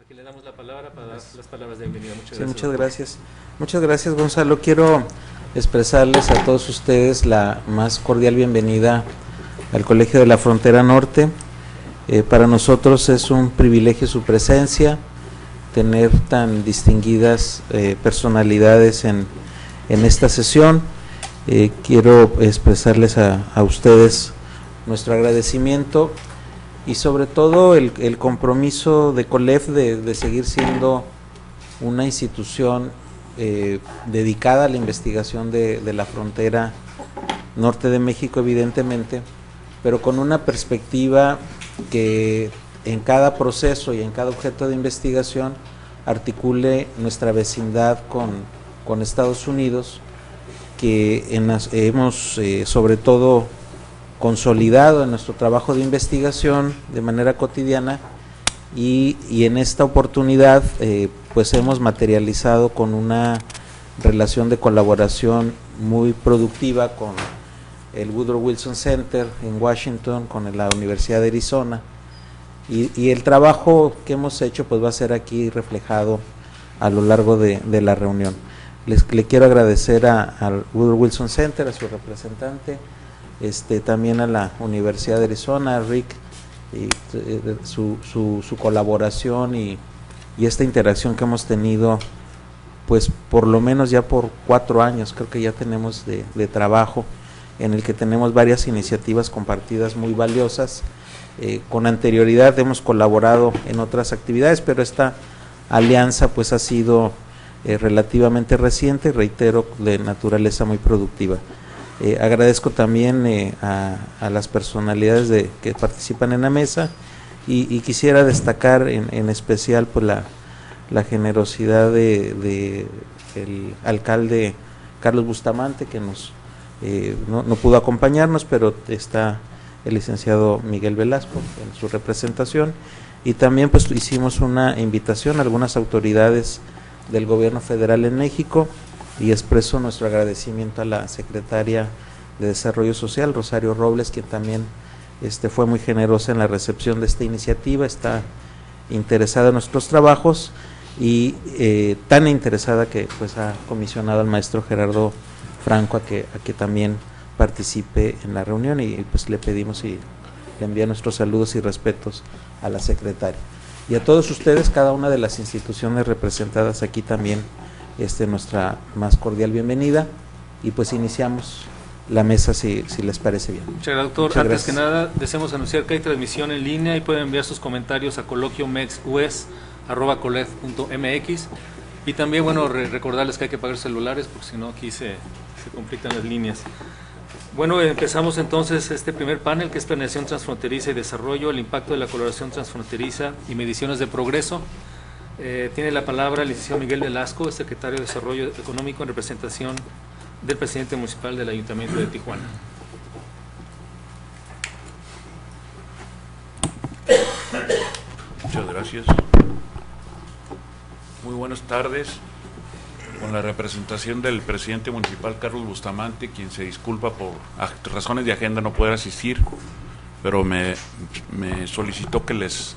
Aquí le damos la palabra para dar las palabras de bienvenida. Muchas Sí, gracias. muchas gracias. Muchas gracias, Gonzalo. Quiero expresarles a todos ustedes la más cordial bienvenida al Colegio de la Frontera Norte. Para nosotros es un privilegio su presencia, tener tan distinguidas personalidades en esta sesión. Quiero expresarles a ustedes nuestro agradecimiento y sobre todo el compromiso de COLEF de seguir siendo una institución dedicada a la investigación de la frontera norte de México, evidentemente, pero con una perspectiva que en cada proceso y en cada objeto de investigación articule nuestra vecindad con Estados Unidos, que hemos sobre todo consolidado en nuestro trabajo de investigación de manera cotidiana y en esta oportunidad pues hemos materializado con una relación de colaboración muy productiva con el Woodrow Wilson Center en Washington, con la Universidad de Arizona, y el trabajo que hemos hecho pues va a ser aquí reflejado a lo largo de la reunión. Le quiero agradecer al Woodrow Wilson Center, a su representante, también a la Universidad de Arizona, a Rick, y su colaboración y esta interacción que hemos tenido, pues por lo menos ya por 4 años, creo que ya tenemos de trabajo, en el que tenemos varias iniciativas compartidas muy valiosas. Con anterioridad hemos colaborado en otras actividades, pero esta alianza pues ha sido relativamente reciente, reitero, de naturaleza muy productiva. Agradezco también a las personalidades que participan en la mesa y quisiera destacar en especial pues la generosidad de el alcalde Carlos Bustamante, que no pudo acompañarnos, pero está el licenciado Miguel Velasco en su representación, y también pues hicimos una invitación a algunas autoridades del gobierno federal en México, y expreso nuestro agradecimiento a la secretaria de Desarrollo Social, Rosario Robles, quien también fue muy generosa en la recepción de esta iniciativa, está interesada en nuestros trabajos y tan interesada que pues ha comisionado al maestro Gerardo Franco a que también participe en la reunión, y pues le pedimos y le envía nuestros saludos y respetos a la secretaria. Y a todos ustedes, cada una de las instituciones representadas aquí también, nuestra más cordial bienvenida, y pues iniciamos la mesa si les parece bien. Muchas gracias, doctor. Muchas Antes gracias. que nada, deseamos anunciar que hay transmisión en línea y pueden enviar sus comentarios a coloquiomexus@colef.mx, y también, bueno, recordarles que hay que pagar celulares porque si no aquí se complican las líneas. Bueno, empezamos entonces este primer panel, que es planeación transfronteriza y desarrollo, el impacto de la colaboración transfronteriza y mediciones de progreso. Tiene la palabra el licenciado Miguel Velasco, secretario de Desarrollo Económico, en representación del presidente municipal del Ayuntamiento de Tijuana. Muchas gracias. Muy buenas tardes. Con la representación del presidente municipal Carlos Bustamante, quien se disculpa por razones de agenda no poder asistir, pero me solicitó que les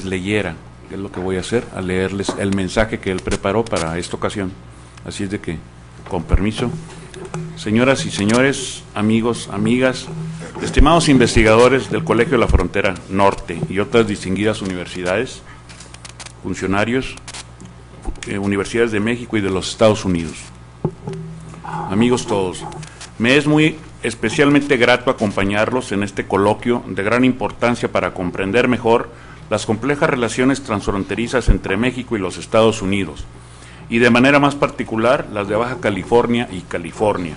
leyera, que es lo que voy a hacer, a leerles el mensaje que él preparó para esta ocasión. Así es de que, con permiso, señoras y señores, amigos, amigas, estimados investigadores del Colegio de la Frontera Norte y otras distinguidas universidades, funcionarios, universidades de México y de los Estados Unidos. Amigos todos, me es muy especialmente grato acompañarlos en este coloquio de gran importancia para comprender mejor las complejas relaciones transfronterizas entre México y los Estados Unidos, y de manera más particular las de Baja California y California.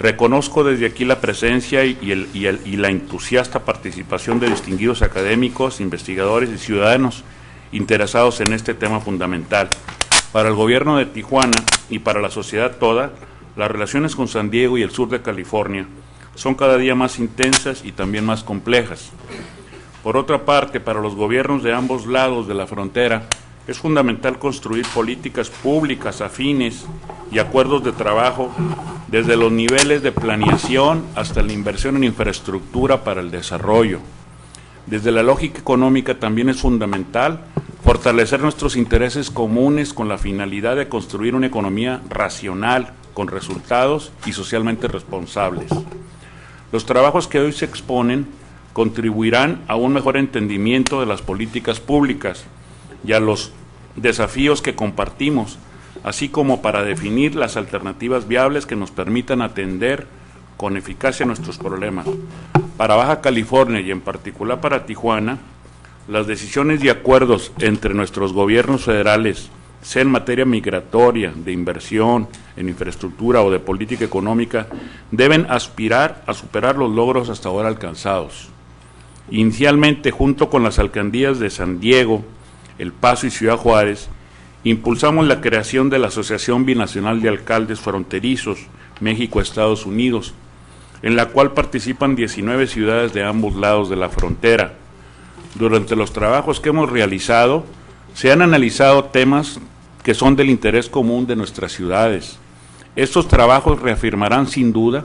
Reconozco desde aquí la presencia y la entusiasta participación de distinguidos académicos, investigadores y ciudadanos interesados en este tema fundamental. Para el gobierno de Tijuana y para la sociedad toda, las relaciones con San Diego y el sur de California son cada día más intensas y también más complejas. Por otra parte, para los gobiernos de ambos lados de la frontera, es fundamental construir políticas públicas afines y acuerdos de trabajo desde los niveles de planeación hasta la inversión en infraestructura para el desarrollo. Desde la lógica económica también es fundamental fortalecer nuestros intereses comunes con la finalidad de construir una economía racional, con resultados y socialmente responsables. Los trabajos que hoy se exponen contribuirán a un mejor entendimiento de las políticas públicas y a los desafíos que compartimos, así como para definir las alternativas viables que nos permitan atender con eficacia nuestros problemas. Para Baja California y en particular para Tijuana, las decisiones y acuerdos entre nuestros gobiernos federales, sea en materia migratoria, de inversión, en infraestructura o de política económica, deben aspirar a superar los logros hasta ahora alcanzados. Inicialmente, junto con las alcaldías de San Diego, El Paso y Ciudad Juárez, impulsamos la creación de la Asociación Binacional de Alcaldes Fronterizos, México-Estados Unidos, en la cual participan 19 ciudades de ambos lados de la frontera. Durante los trabajos que hemos realizado, se han analizado temas que son del interés común de nuestras ciudades. Estos trabajos reafirmarán sin duda,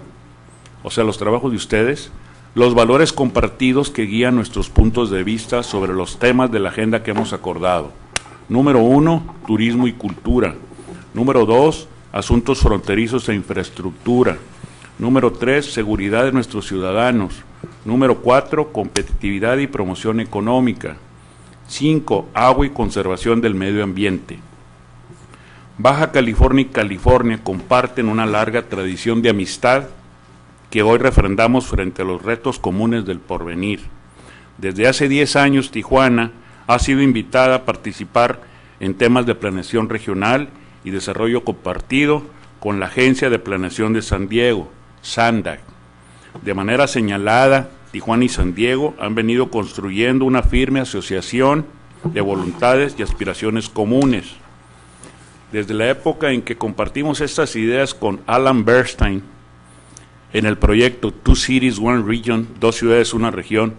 o sea, los trabajos de ustedes, los valores compartidos que guían nuestros puntos de vista sobre los temas de la agenda que hemos acordado. Número 1, turismo y cultura. Número 2, asuntos fronterizos e infraestructura. Número 3, seguridad de nuestros ciudadanos. Número 4, competitividad y promoción económica. 5, agua y conservación del medio ambiente. Baja California y California comparten una larga tradición de amistad que hoy refrendamos frente a los retos comunes del porvenir. Desde hace 10 años, Tijuana ha sido invitada a participar en temas de planeación regional y desarrollo compartido con la Agencia de Planeación de San Diego, SANDAG. De manera señalada, Tijuana y San Diego han venido construyendo una firme asociación de voluntades y aspiraciones comunes. Desde la época en que compartimos estas ideas con Alan Bernstein, en el proyecto Two Cities, One Region, 2 ciudades, una región,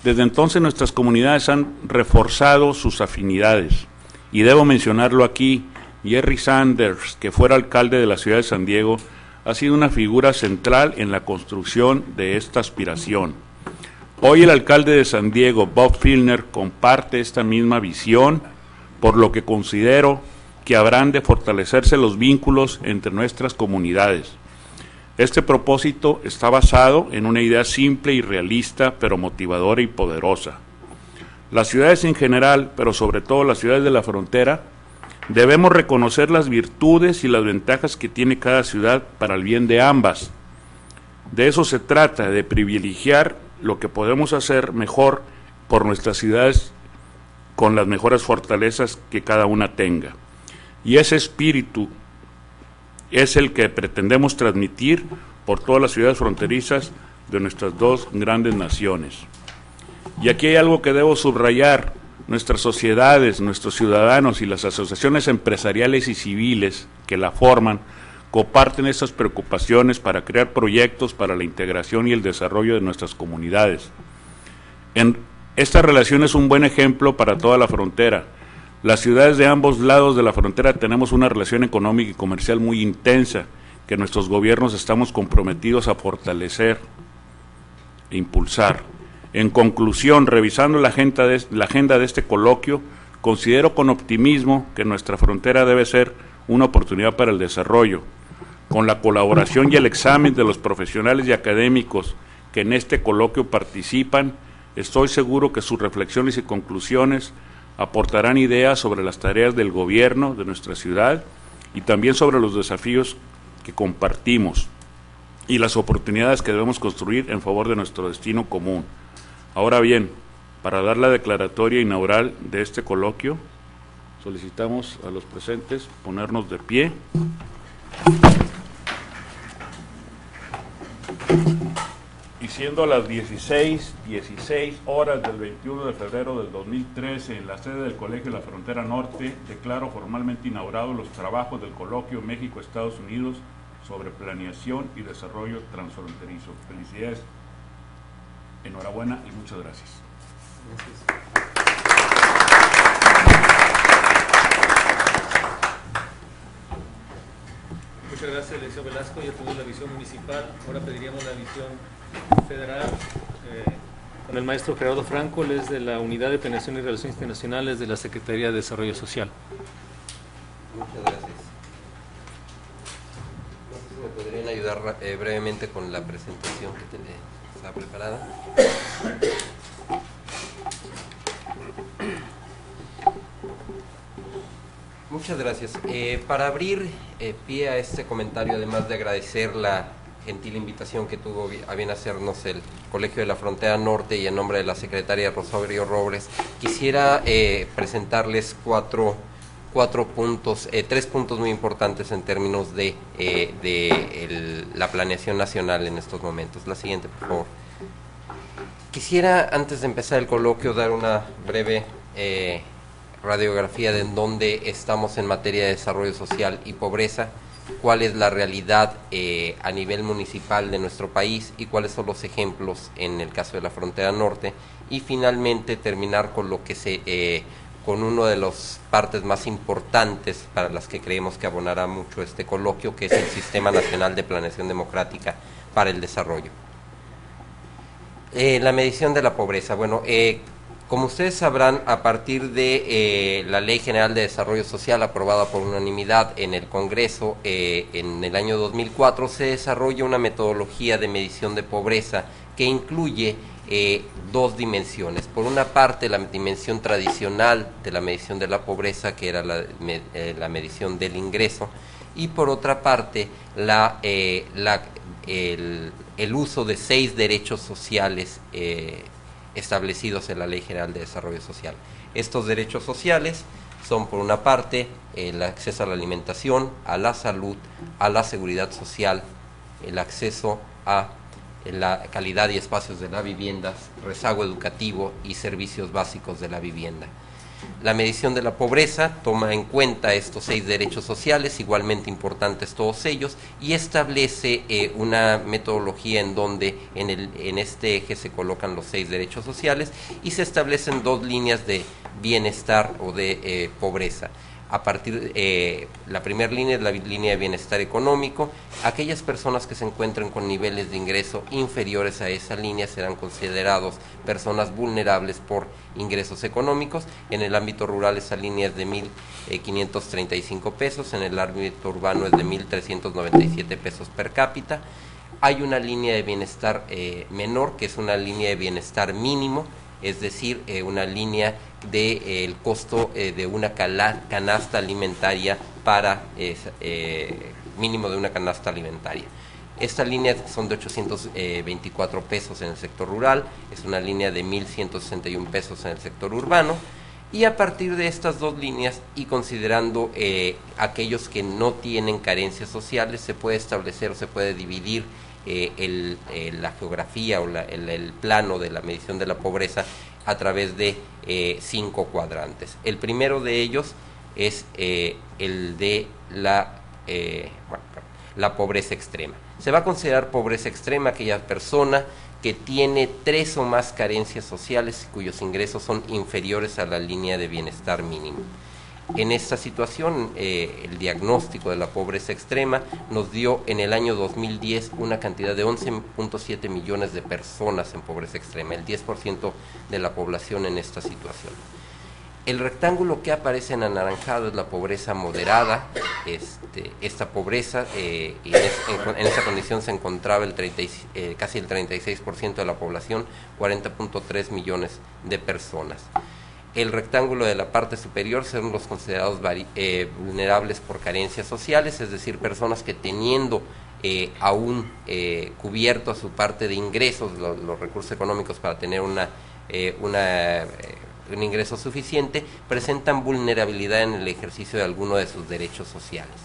desde entonces nuestras comunidades han reforzado sus afinidades. Y debo mencionarlo aquí, Jerry Sanders, que fuera alcalde de la ciudad de San Diego, ha sido una figura central en la construcción de esta aspiración. Hoy el alcalde de San Diego, Bob Filner, comparte esta misma visión, por lo que considero que habrán de fortalecerse los vínculos entre nuestras comunidades. Este propósito está basado en una idea simple y realista, pero motivadora y poderosa. Las ciudades en general, pero sobre todo las ciudades de la frontera, debemos reconocer las virtudes y las ventajas que tiene cada ciudad para el bien de ambas. De eso se trata, de privilegiar lo que podemos hacer mejor por nuestras ciudades con las mejores fortalezas que cada una tenga. Y ese espíritu es el que pretendemos transmitir por todas las ciudades fronterizas de nuestras dos grandes naciones. Y aquí hay algo que debo subrayar: nuestras sociedades, nuestros ciudadanos y las asociaciones empresariales y civiles que la forman comparten estas preocupaciones para crear proyectos para la integración y el desarrollo de nuestras comunidades. Esta relación es un buen ejemplo para toda la frontera. Las ciudades de ambos lados de la frontera tenemos una relación económica y comercial muy intensa que nuestros gobiernos estamos comprometidos a fortalecer e impulsar. En conclusión, revisando la agenda de este coloquio, considero con optimismo que nuestra frontera debe ser una oportunidad para el desarrollo. Con la colaboración y el examen de los profesionales y académicos que en este coloquio participan, estoy seguro que sus reflexiones y conclusiones aportarán ideas sobre las tareas del gobierno de nuestra ciudad y también sobre los desafíos que compartimos y las oportunidades que debemos construir en favor de nuestro destino común. Ahora bien, para dar la declaratoria inaugural de este coloquio, solicitamos a los presentes ponernos de pie. Y siendo las 16:16 horas del 21 de febrero del 2013 en la sede del Colegio de la Frontera Norte, declaro formalmente inaugurados los trabajos del coloquio México-Estados Unidos sobre planeación y desarrollo transfronterizo. Felicidades, enhorabuena y muchas gracias. Gracias. Muchas gracias, Eliseo Velasco. Ya tuvimos la visión municipal, ahora pediríamos la visión federal. con el maestro Gerardo Franco, él es de la Unidad de Planeación y Relaciones Internacionales de la Secretaría de Desarrollo Social. Muchas gracias. No sé si me podrían ayudar brevemente con la presentación que está preparada. Muchas gracias. Para abrir pie a este comentario, además de agradecer la gentil invitación que tuvo a bien hacernos el Colegio de la Frontera Norte y en nombre de la secretaria Rosario Robles, quisiera presentarles tres puntos muy importantes en términos de la planeación nacional en estos momentos. La siguiente, por favor. Quisiera, antes de empezar el coloquio, dar una breve radiografía de en dónde estamos en materia de desarrollo social y pobreza, cuál es la realidad a nivel municipal de nuestro país y cuáles son los ejemplos en el caso de la Frontera Norte, y finalmente terminar con lo que con una de las partes más importantes para las que creemos que abonará mucho este coloquio, que es el Sistema Nacional de Planeación Democrática para el Desarrollo. La medición de la pobreza. Bueno, como ustedes sabrán, a partir de la Ley General de Desarrollo Social aprobada por unanimidad en el Congreso en el año 2004, se desarrolla una metodología de medición de pobreza que incluye dos dimensiones. Por una parte, la dimensión tradicional de la medición de la pobreza, que era la medición del ingreso, y por otra parte, el uso de 6 derechos sociales establecidos en la Ley General de Desarrollo Social. Estos derechos sociales son, por una parte, el acceso a la alimentación, a la salud, a la seguridad social, el acceso a la calidad y espacios de la vivienda, rezago educativo y servicios básicos de la vivienda. La medición de la pobreza toma en cuenta estos 6 derechos sociales, igualmente importantes todos ellos, y establece una metodología en donde en este eje se colocan los 6 derechos sociales y se establecen 2 líneas de bienestar o de pobreza. La primera línea es la línea de bienestar económico. Aquellas personas que se encuentren con niveles de ingreso inferiores a esa línea serán considerados personas vulnerables por ingresos económicos. En el ámbito rural esa línea es de 1.535 pesos, en el ámbito urbano es de 1.397 pesos per cápita. Hay una línea de bienestar menor, que es una línea de bienestar mínimo, es decir, una línea del costo de una canasta alimentaria mínimo de una canasta alimentaria. Esta línea son de 824 pesos en el sector rural, es una línea de 1.161 pesos en el sector urbano, y a partir de estas 2 líneas y considerando aquellos que no tienen carencias sociales, se puede establecer o se puede dividir la geografía o el plano de la medición de la pobreza a través de 5 cuadrantes. El primero de ellos es el de la pobreza extrema. Se va a considerar pobreza extrema aquella persona que tiene 3 o más carencias sociales cuyos ingresos son inferiores a la línea de bienestar mínimo. En esta situación, el diagnóstico de la pobreza extrema nos dio en el año 2010 una cantidad de 11.7 millones de personas en pobreza extrema, el 10% de la población en esta situación. El rectángulo que aparece en anaranjado es la pobreza moderada. Esta pobreza, en esa condición se encontraba casi el 36% de la población, 40.3 millones de personas. El rectángulo de la parte superior son los considerados vulnerables por carencias sociales, es decir, personas que teniendo aún cubierto a su parte de ingresos, los recursos económicos para tener un ingreso suficiente, presentan vulnerabilidad en el ejercicio de alguno de sus derechos sociales.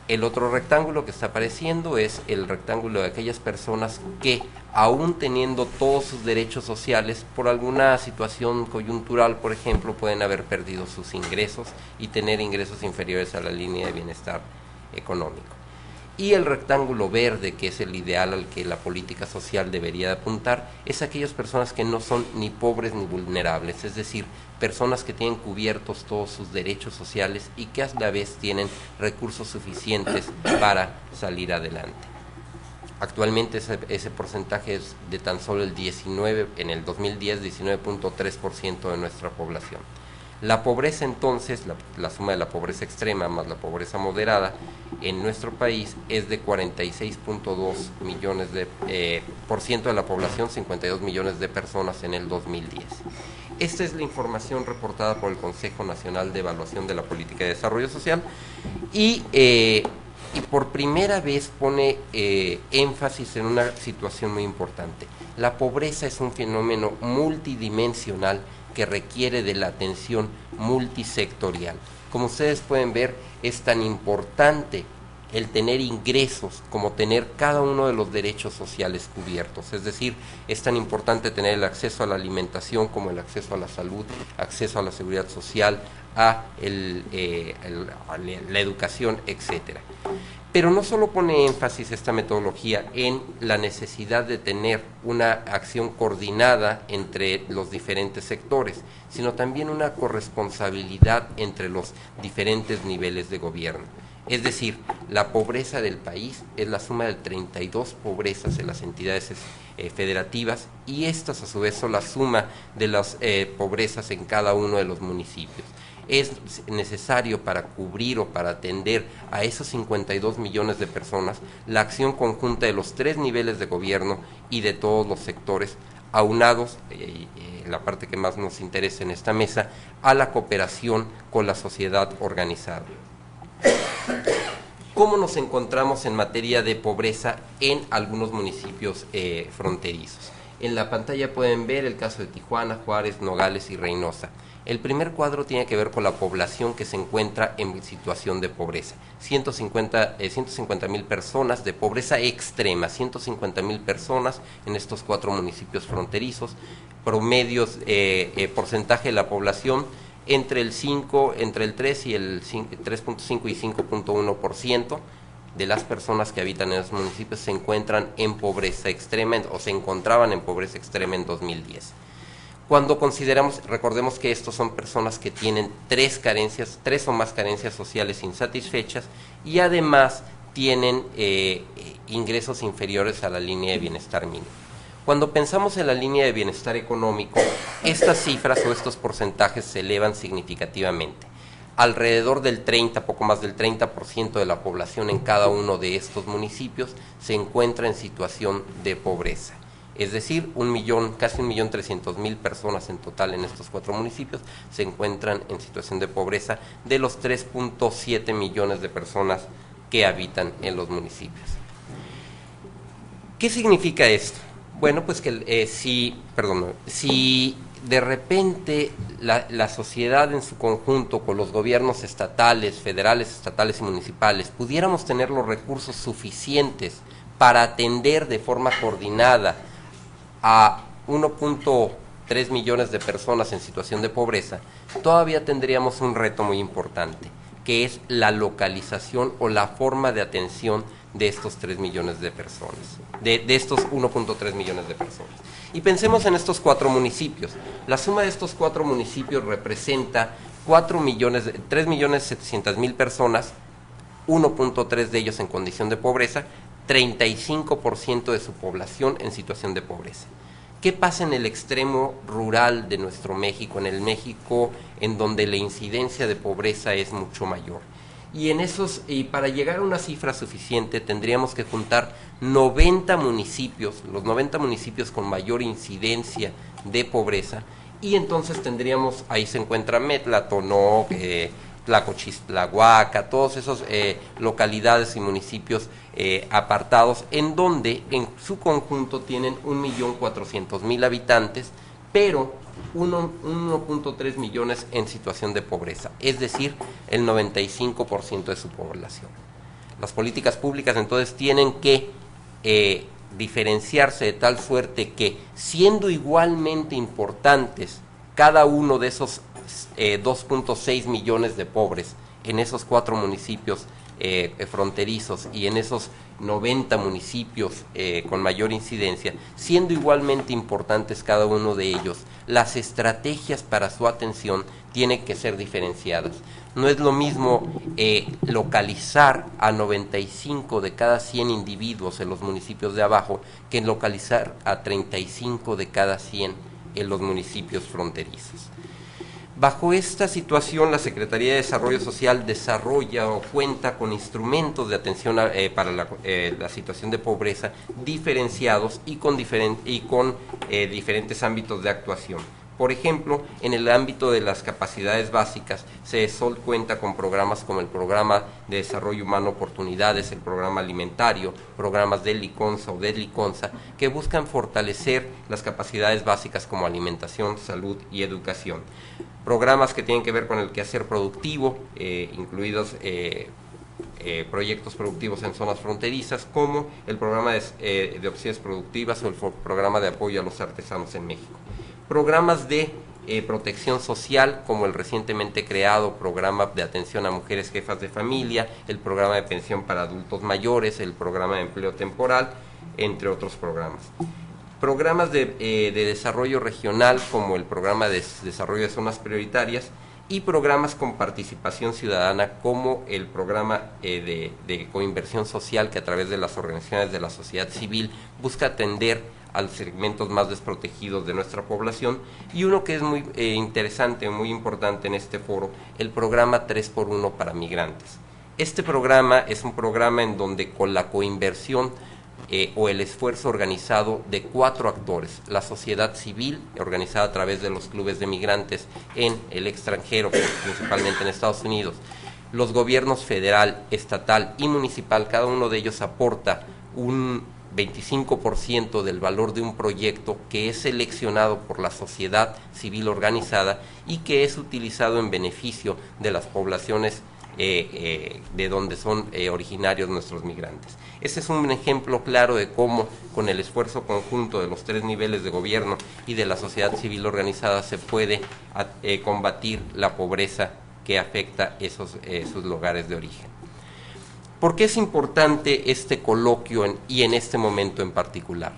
El otro rectángulo que está apareciendo es el rectángulo de aquellas personas que, aún teniendo todos sus derechos sociales, por alguna situación coyuntural, por ejemplo, pueden haber perdido sus ingresos y tener ingresos inferiores a la línea de bienestar económico. Y el rectángulo verde, que es el ideal al que la política social debería de apuntar, es aquellas personas que no son ni pobres ni vulnerables, es decir, personas que tienen cubiertos todos sus derechos sociales y que a la vez tienen recursos suficientes para salir adelante. Actualmente ese porcentaje es de tan solo el 19, en el 2010, 19.3% de nuestra población. La pobreza entonces, la suma de la pobreza extrema más la pobreza moderada en nuestro país es de 46.2 millones por ciento de la población, 52 millones de personas en el 2010. Esta es la información reportada por el Consejo Nacional de Evaluación de la Política de Desarrollo Social y por primera vez pone énfasis en una situación muy importante. La pobreza es un fenómeno multidimensional que requiere de la atención multisectorial. Como ustedes pueden ver, es tan importante el tener ingresos como tener cada uno de los derechos sociales cubiertos. Es decir, es tan importante tener el acceso a la alimentación como el acceso a la salud, acceso a la seguridad social, a la educación, etcétera. Pero no solo pone énfasis esta metodología en la necesidad de tener una acción coordinada entre los diferentes sectores, sino también una corresponsabilidad entre los diferentes niveles de gobierno. Es decir, la pobreza del país es la suma de 32 pobrezas en las entidades federativas y estas a su vez son la suma de las pobrezas en cada uno de los municipios. Es necesario para cubrir o para atender a esos 52 millones de personas la acción conjunta de los 3 niveles de gobierno y de todos los sectores aunados, la parte que más nos interesa en esta mesa, a la cooperación con la sociedad organizada. ¿Cómo nos encontramos en materia de pobreza en algunos municipios fronterizos? En la pantalla pueden ver el caso de Tijuana, Juárez, Nogales y Reynosa. El primer cuadro tiene que ver con la población que se encuentra en situación de pobreza. 150,000 personas de pobreza extrema, 150,000 personas en estos 4 municipios fronterizos. Promedios, porcentaje de la población entre el 3 y el 3.5 y 5.1% de las personas que habitan en esos municipios se encuentran en pobreza extrema o se encontraban en pobreza extrema en 2010. Cuando recordemos que estos son personas que tienen 3 o más carencias sociales insatisfechas y además tienen ingresos inferiores a la línea de bienestar mínimo. Cuando pensamos en la línea de bienestar económico, estas cifras o estos porcentajes se elevan significativamente. Alrededor del 30, poco más del 30% de la población en cada uno de estos municipios se encuentra en situación de pobreza. Es decir, casi 1.300.000 personas en total en estos 4 municipios se encuentran en situación de pobreza de los 3.7 millones de personas que habitan en los municipios. ¿Qué significa esto? Bueno, pues que si de repente la sociedad en su conjunto, con los gobiernos estatales, federales, estatales y municipales, pudiéramos tener los recursos suficientes para atender de forma coordinada a 1.3 millones de personas en situación de pobreza, todavía tendríamos un reto muy importante, que es la localización o la forma de atención de estos 3 millones de personas, de estos 1.3 millones de personas. Y pensemos en estos 4 municipios. La suma de estos 4 municipios representa 3.700.000 personas, 1.3 de ellos en condición de pobreza, 35% de su población en situación de pobreza. ¿Qué pasa en el extremo rural de nuestro México, en el México en donde la incidencia de pobreza es mucho mayor? Y para llegar a una cifra suficiente tendríamos que juntar 90 municipios, los 90 municipios con mayor incidencia de pobreza, y entonces tendríamos, ahí se encuentra Metla, Tonoc, Tlacochistlahuaca, todos esos localidades y municipios apartados, en donde en su conjunto tienen 1.400.000 habitantes, pero 1.3 millones en situación de pobreza, es decir, el 95% de su población. Las políticas públicas entonces tienen que diferenciarse de tal suerte que, siendo igualmente importantes cada uno de esos 2.6 millones de pobres en esos 4 municipios fronterizos y en esos 90 municipios con mayor incidencia, siendo igualmente importantes cada uno de ellos, las estrategias para su atención tienen que ser diferenciadas. No es lo mismo localizar a 95 de cada 100 individuos en los municipios de abajo que localizar a 35 de cada 100 en los municipios fronterizos. Bajo esta situación, la Secretaría de Desarrollo Social desarrolla o cuenta con instrumentos de atención para la situación de pobreza diferenciados y con diferentes ámbitos de actuación. Por ejemplo, en el ámbito de las capacidades básicas, CESOL cuenta con programas como el Programa de Desarrollo Humano Oportunidades, el Programa Alimentario, programas del LICONSA o del LICONSA, que buscan fortalecer las capacidades básicas como alimentación, salud y educación. Programas que tienen que ver con el quehacer productivo, incluidos proyectos productivos en zonas fronterizas, como el Programa de Opciones Productivas o el Programa de Apoyo a los Artesanos en México. Programas de protección social, como el recientemente creado Programa de Atención a Mujeres Jefas de Familia, el Programa de Pensión para Adultos Mayores, el Programa de Empleo Temporal, entre otros programas. Programas de desarrollo regional, como el Programa de Desarrollo de Zonas Prioritarias, y programas con participación ciudadana, como el Programa de Coinversión Social, que a través de las organizaciones de la sociedad civil busca atender a los segmentos más desprotegidos de nuestra población, y uno que es muy interesante, muy importante en este foro, el programa 3x1 para migrantes. Este programa es un programa en donde con la coinversión o el esfuerzo organizado de 4 actores, la sociedad civil, organizada a través de los clubes de migrantes en el extranjero, principalmente en Estados Unidos, los gobiernos federal, estatal y municipal, cada uno de ellos aporta un 25% del valor de un proyecto que es seleccionado por la sociedad civil organizada y que es utilizado en beneficio de las poblaciones de donde son originarios nuestros migrantes. Ese es un ejemplo claro de cómo, con el esfuerzo conjunto de los 3 niveles de gobierno y de la sociedad civil organizada, se puede combatir la pobreza que afecta sus lugares de origen. ¿Por qué es importante este coloquio y en este momento en particular?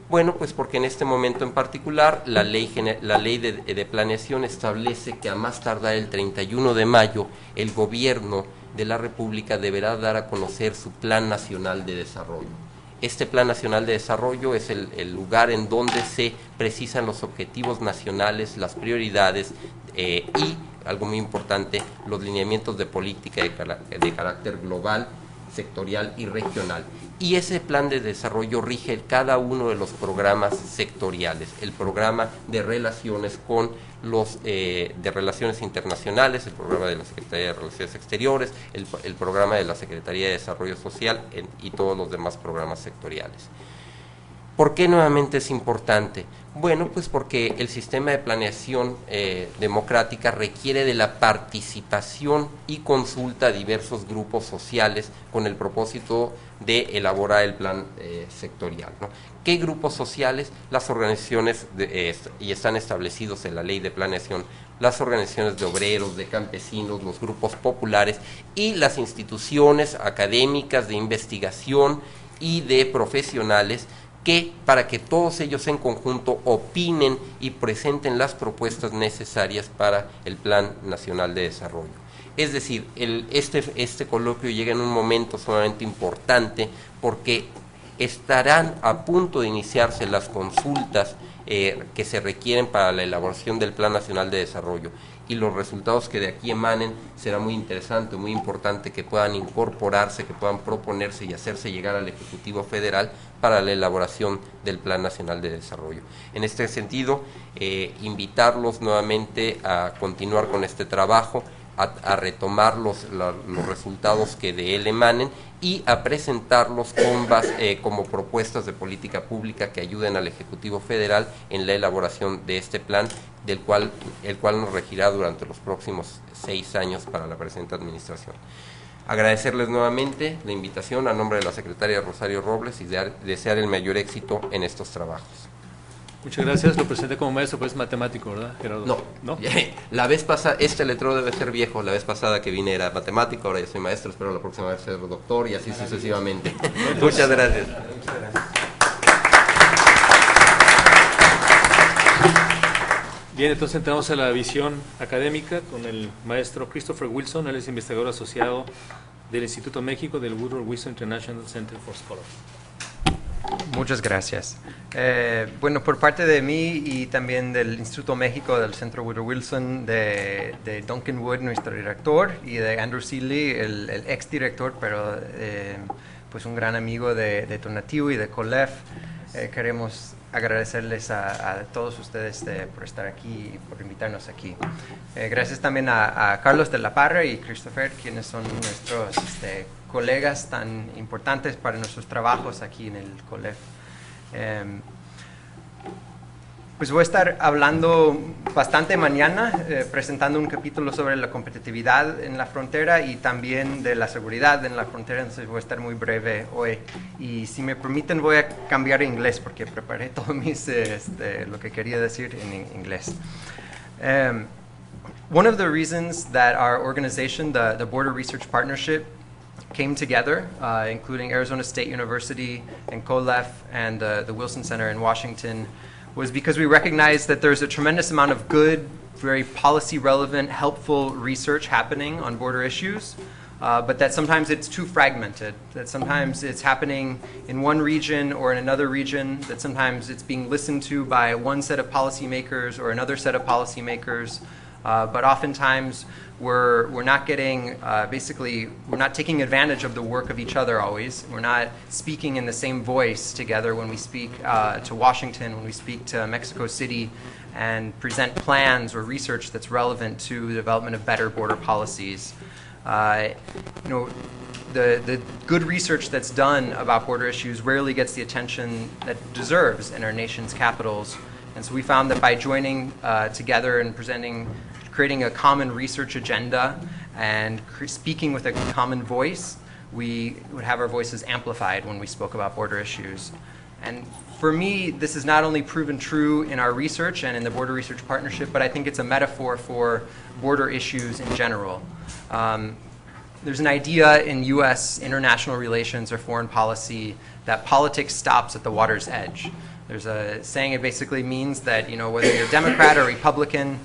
Bueno, pues porque en este momento en particular la ley de planeación establece que a más tardar el 31 de mayo el gobierno de la República deberá dar a conocer su Plan Nacional de Desarrollo. Este Plan Nacional de Desarrollo es el lugar en donde se precisan los objetivos nacionales, las prioridades y, algo muy importante, los lineamientos de política de carácter global, sectorial y regional. Y ese plan de desarrollo rige cada uno de los programas sectoriales, el programa de relaciones con de relaciones internacionales, el programa de la Secretaría de Relaciones Exteriores, el programa de la Secretaría de Desarrollo Social y todos los demás programas sectoriales. ¿Por qué nuevamente es importante? Bueno, pues porque el sistema de planeación democrática requiere de la participación y consulta a diversos grupos sociales con el propósito de elaborar el plan sectorial, ¿no? ¿Qué grupos sociales? Las organizaciones, y están establecidos en la ley de planeación, las organizaciones de obreros, de campesinos, los grupos populares y las instituciones académicas de investigación y de profesionales, para que todos ellos en conjunto opinen y presenten las propuestas necesarias para el Plan Nacional de Desarrollo. Es decir, este coloquio llega en un momento sumamente importante porque estarán a punto de iniciarse las consultas que se requieren para la elaboración del Plan Nacional de Desarrollo, y los resultados que de aquí emanen será muy interesante, muy importante que puedan incorporarse, que puedan proponerse y hacerse llegar al Ejecutivo Federal para la elaboración del Plan Nacional de Desarrollo. En este sentido, invitarlos nuevamente a continuar con este trabajo, a retomar los resultados que de él emanen y a presentarlos como propuestas de política pública que ayuden al Ejecutivo Federal en la elaboración de este plan, el cual nos regirá durante los próximos 6 años para la presente administración. Agradecerles nuevamente la invitación a nombre de la secretaria Rosario Robles y desear el mayor éxito en estos trabajos. Muchas gracias. Lo presenté como maestro, pues es matemático, ¿verdad, Gerardo? No, ¿No? la vez pasada, este letrero debe ser viejo, la vez pasada que vine era matemático, ahora ya soy maestro, espero la próxima vez ser doctor y así sucesivamente. Muchas gracias. Bien, entonces entramos a la visión académica con el maestro Christopher Wilson. Él es investigador asociado del Instituto México del Woodrow Wilson International Center for Scholarship. Muchas gracias. Bueno, por parte de mí y también del Instituto México, del Centro Woodrow Wilson, de Duncan Wood, nuestro director, y de Andrew Seeley, el exdirector, pero pues un gran amigo de Tonatiuh y de COLEF, queremos agradecerles a todos ustedes por estar aquí y por invitarnos aquí. Gracias también a Carlos de la Parra y Christopher, quienes son nuestros colegas tan importantes para nuestros trabajos aquí en el COLEF. Pues voy a estar hablando bastante mañana, presentando un capítulo sobre la competitividad en la frontera y también de la seguridad en la frontera, entonces voy a estar muy breve hoy. Y si me permiten voy a cambiar a inglés porque preparé todo lo que quería decir en inglés. One of the reasons that our organization, the Border Research Partnership, came together, including Arizona State University and COLEF and the Wilson Center in Washington, was because we recognized that there's a tremendous amount of good, very policy-relevant, helpful research happening on border issues, but that sometimes it's too fragmented, that sometimes it's happening in one region or in another region, that sometimes it's being listened to by one set of policymakers or another set of policymakers, but oftentimes we're not getting, we're not taking advantage of the work of each other always. We're not speaking in the same voice together when we speak to Washington, when we speak to Mexico City, and present plans or research that's relevant to the development of better border policies. The good research that's done about border issues rarely gets the attention that it deserves in our nation's capitals. And so we found that by joining together and creating a common research agenda and speaking with a common voice, we would have our voices amplified when we spoke about border issues. And for me, this is not only proven true in our research and in the Border Research Partnership, but I think it's a metaphor for border issues in general. There's an idea in U.S. international relations or foreign policy that politics stops at the water's edge. There's a saying, it basically means that, whether you're Democrat or Republican,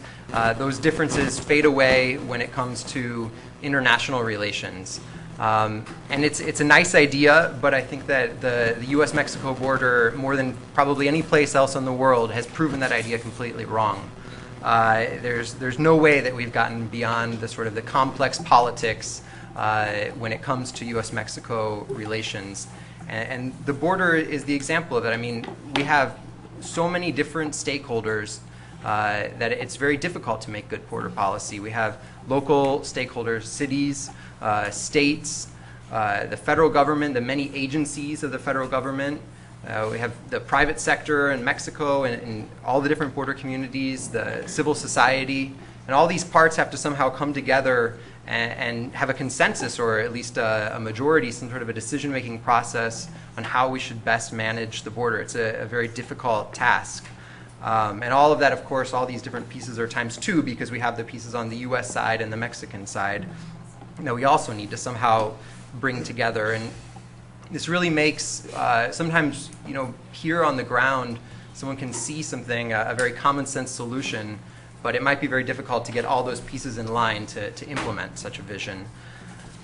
those differences fade away when it comes to international relations. And it's a nice idea, but I think that the U.S.-Mexico border, more than probably any place else in the world, has proven that idea completely wrong. There's no way that we've gotten beyond the complex politics when it comes to U.S.-Mexico relations. And the border is the example of it. I mean, we have so many different stakeholders that it's very difficult to make good border policy. We have local stakeholders, cities, states, the federal government, the many agencies of the federal government. We have the private sector in Mexico and all the different border communities, the civil society, and all these parts have to somehow come together and have a consensus, or at least a majority, some sort of a decision-making process on how we should best manage the border. It's a very difficult task. And all of that, of course, all these different pieces are times two, because we have the pieces on the U.S. side and the Mexican side that we also need to somehow bring together. And this really makes, sometimes, here on the ground, someone can see something, a very common sense solution, but it might be very difficult to get all those pieces in line to implement such a vision.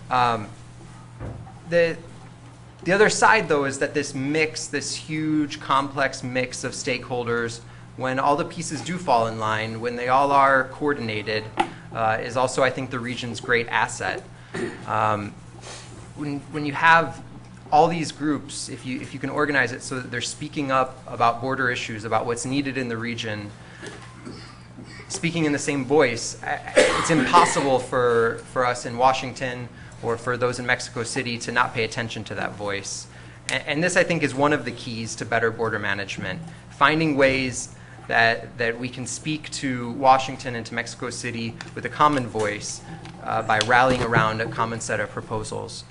The other side, though, is that this mix, this huge, complex mix of stakeholders, when all the pieces do fall in line, when they all are coordinated, is also, I think, the region's great asset. When you have all these groups, if you can organize it so that they're speaking up about border issues, about what's needed in the region, speaking in the same voice, it's impossible for us in Washington or for those in Mexico City to not pay attention to that voice. And this, I think, is one of the keys to better border management, finding ways that we can speak to Washington and to Mexico City with a common voice by rallying around a common set of proposals.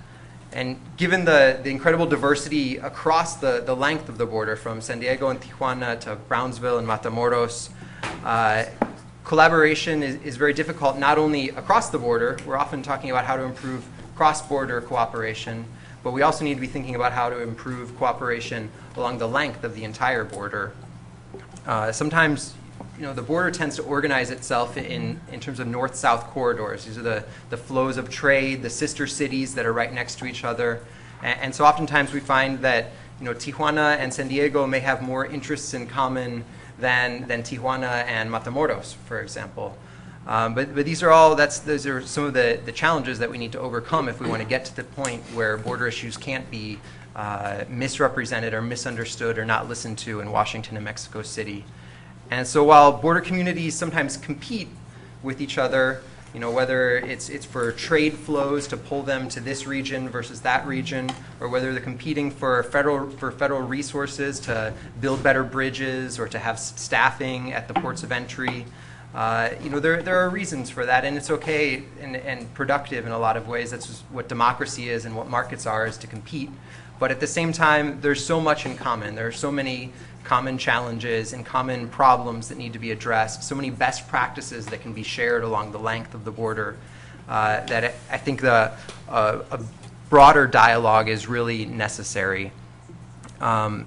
And given the incredible diversity across the length of the border, from San Diego and Tijuana to Brownsville and Matamoros, collaboration is very difficult, not only across the border. We're often talking about how to improve cross-border cooperation, but we also need to be thinking about how to improve cooperation along the length of the entire border. Sometimes, the border tends to organize itself in terms of north-south corridors. These are the flows of trade, the sister cities that are right next to each other. And so oftentimes we find that, Tijuana and San Diego may have more interests in common than Tijuana and Matamoros, for example. But those are some of the challenges that we need to overcome if we want to get to the point where border issues can't be misrepresented or misunderstood or not listened to in Washington and Mexico City. And so while border communities sometimes compete with each other, whether it's for trade flows to pull them to this region versus that region, or whether they're competing for federal resources to build better bridges or to have staffing at the ports of entry, there are reasons for that, and it's okay and productive in a lot of ways. That's just what democracy is and what markets are, is to compete. But at the same time, there's so much in common. There are so many common challenges and common problems that need to be addressed, so many best practices that can be shared along the length of the border, that I think a broader dialogue is really necessary. But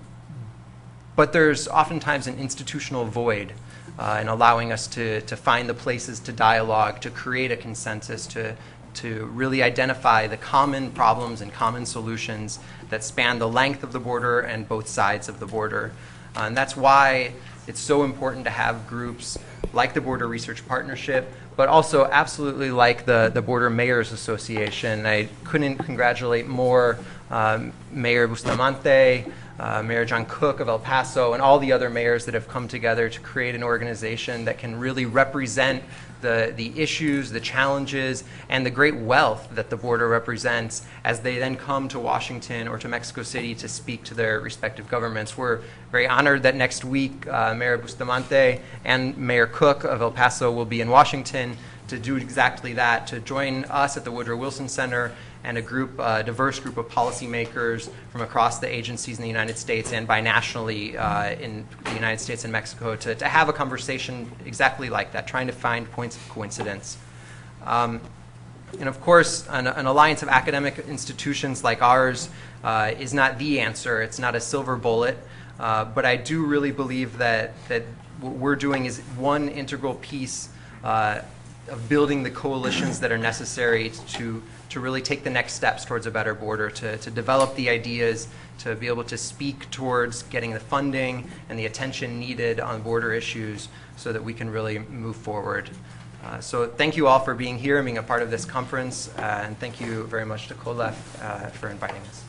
there's oftentimes an institutional void in allowing us to find the places to dialogue, to create a consensus, to really identify the common problems and common solutions that span the length of the border and both sides of the border. And that's why it's so important to have groups like the Border Research Partnership, but also absolutely like the Border Mayors Association. I couldn't congratulate more Mayor Bustamante, Mayor John Cook of El Paso, and all the other mayors that have come together to create an organization that can really represent the issues, the challenges, and the great wealth that the border represents as they then come to Washington or to Mexico City to speak to their respective governments. We're very honored that next week Mayor Bustamante and Mayor Cook of El Paso will be in Washington to do exactly that, to join us at the Woodrow Wilson Center and a diverse group of policymakers from across the agencies in the United States and binationally in the United States and Mexico to have a conversation exactly like that, trying to find points of coincidence. And of course, an alliance of academic institutions like ours is not the answer. It's not a silver bullet, but I do really believe that what we're doing is one integral piece of building the coalitions that are necessary to really take the next steps towards a better border, to develop the ideas, to be able to speak towards getting the funding and the attention needed on border issues so that we can really move forward. So thank you all for being here and being a part of this conference, and thank you very much to COLEF for inviting us.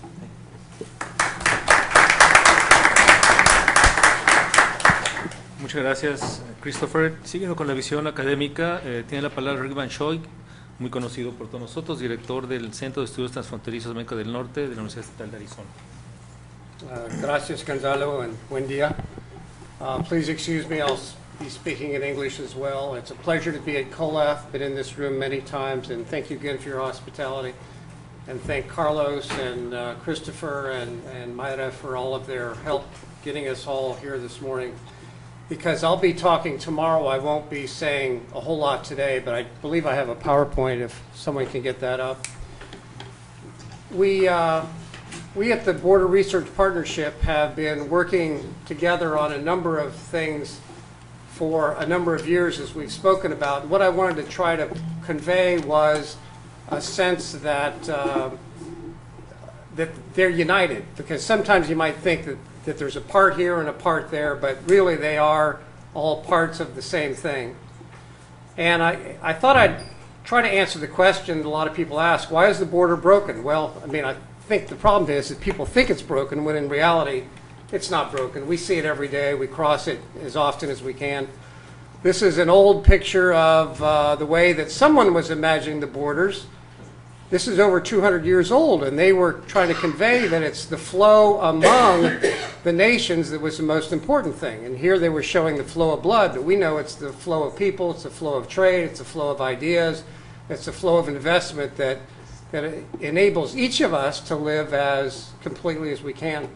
Muchas gracias, Christopher. Siguiendo con la visión académica, tiene la palabra Rick Van Schoik, muy conocido por todos nosotros, director del Centro de Estudios Transfronterizos de América del Norte de la Universidad Estatal de Arizona. Gracias, Gonzalo, and buen día. Please excuse me, I'll be speaking in English as well. It's a pleasure to be at COLEF, been in this room many times, and thank you again for your hospitality. And thank Carlos and Christopher and Mayra for all of their help getting us all here this morning. Because I'll be talking tomorrow, I won't be saying a whole lot today, but I believe I have a PowerPoint if someone can get that up. We at the Border Research Partnership have been working together on a number of things for a number of years, as we've spoken about. What I wanted to try to convey was a sense that that they're united, because sometimes you might think that there's a part here and a part there, but really they are all parts of the same thing. And I thought I'd try to answer the question that a lot of people ask, why is the border broken? Well, I mean, I think the problem is that people think it's broken when in reality it's not broken. We see it every day. We cross it as often as we can. This is an old picture of the way that someone was imagining the borders. This is over 200 years old, and they were trying to convey that it's the flow among the nations that was the most important thing. And here they were showing the flow of blood, but we know it's the flow of people, it's the flow of trade, it's the flow of ideas, it's the flow of investment that that enables each of us to live as completely as we can.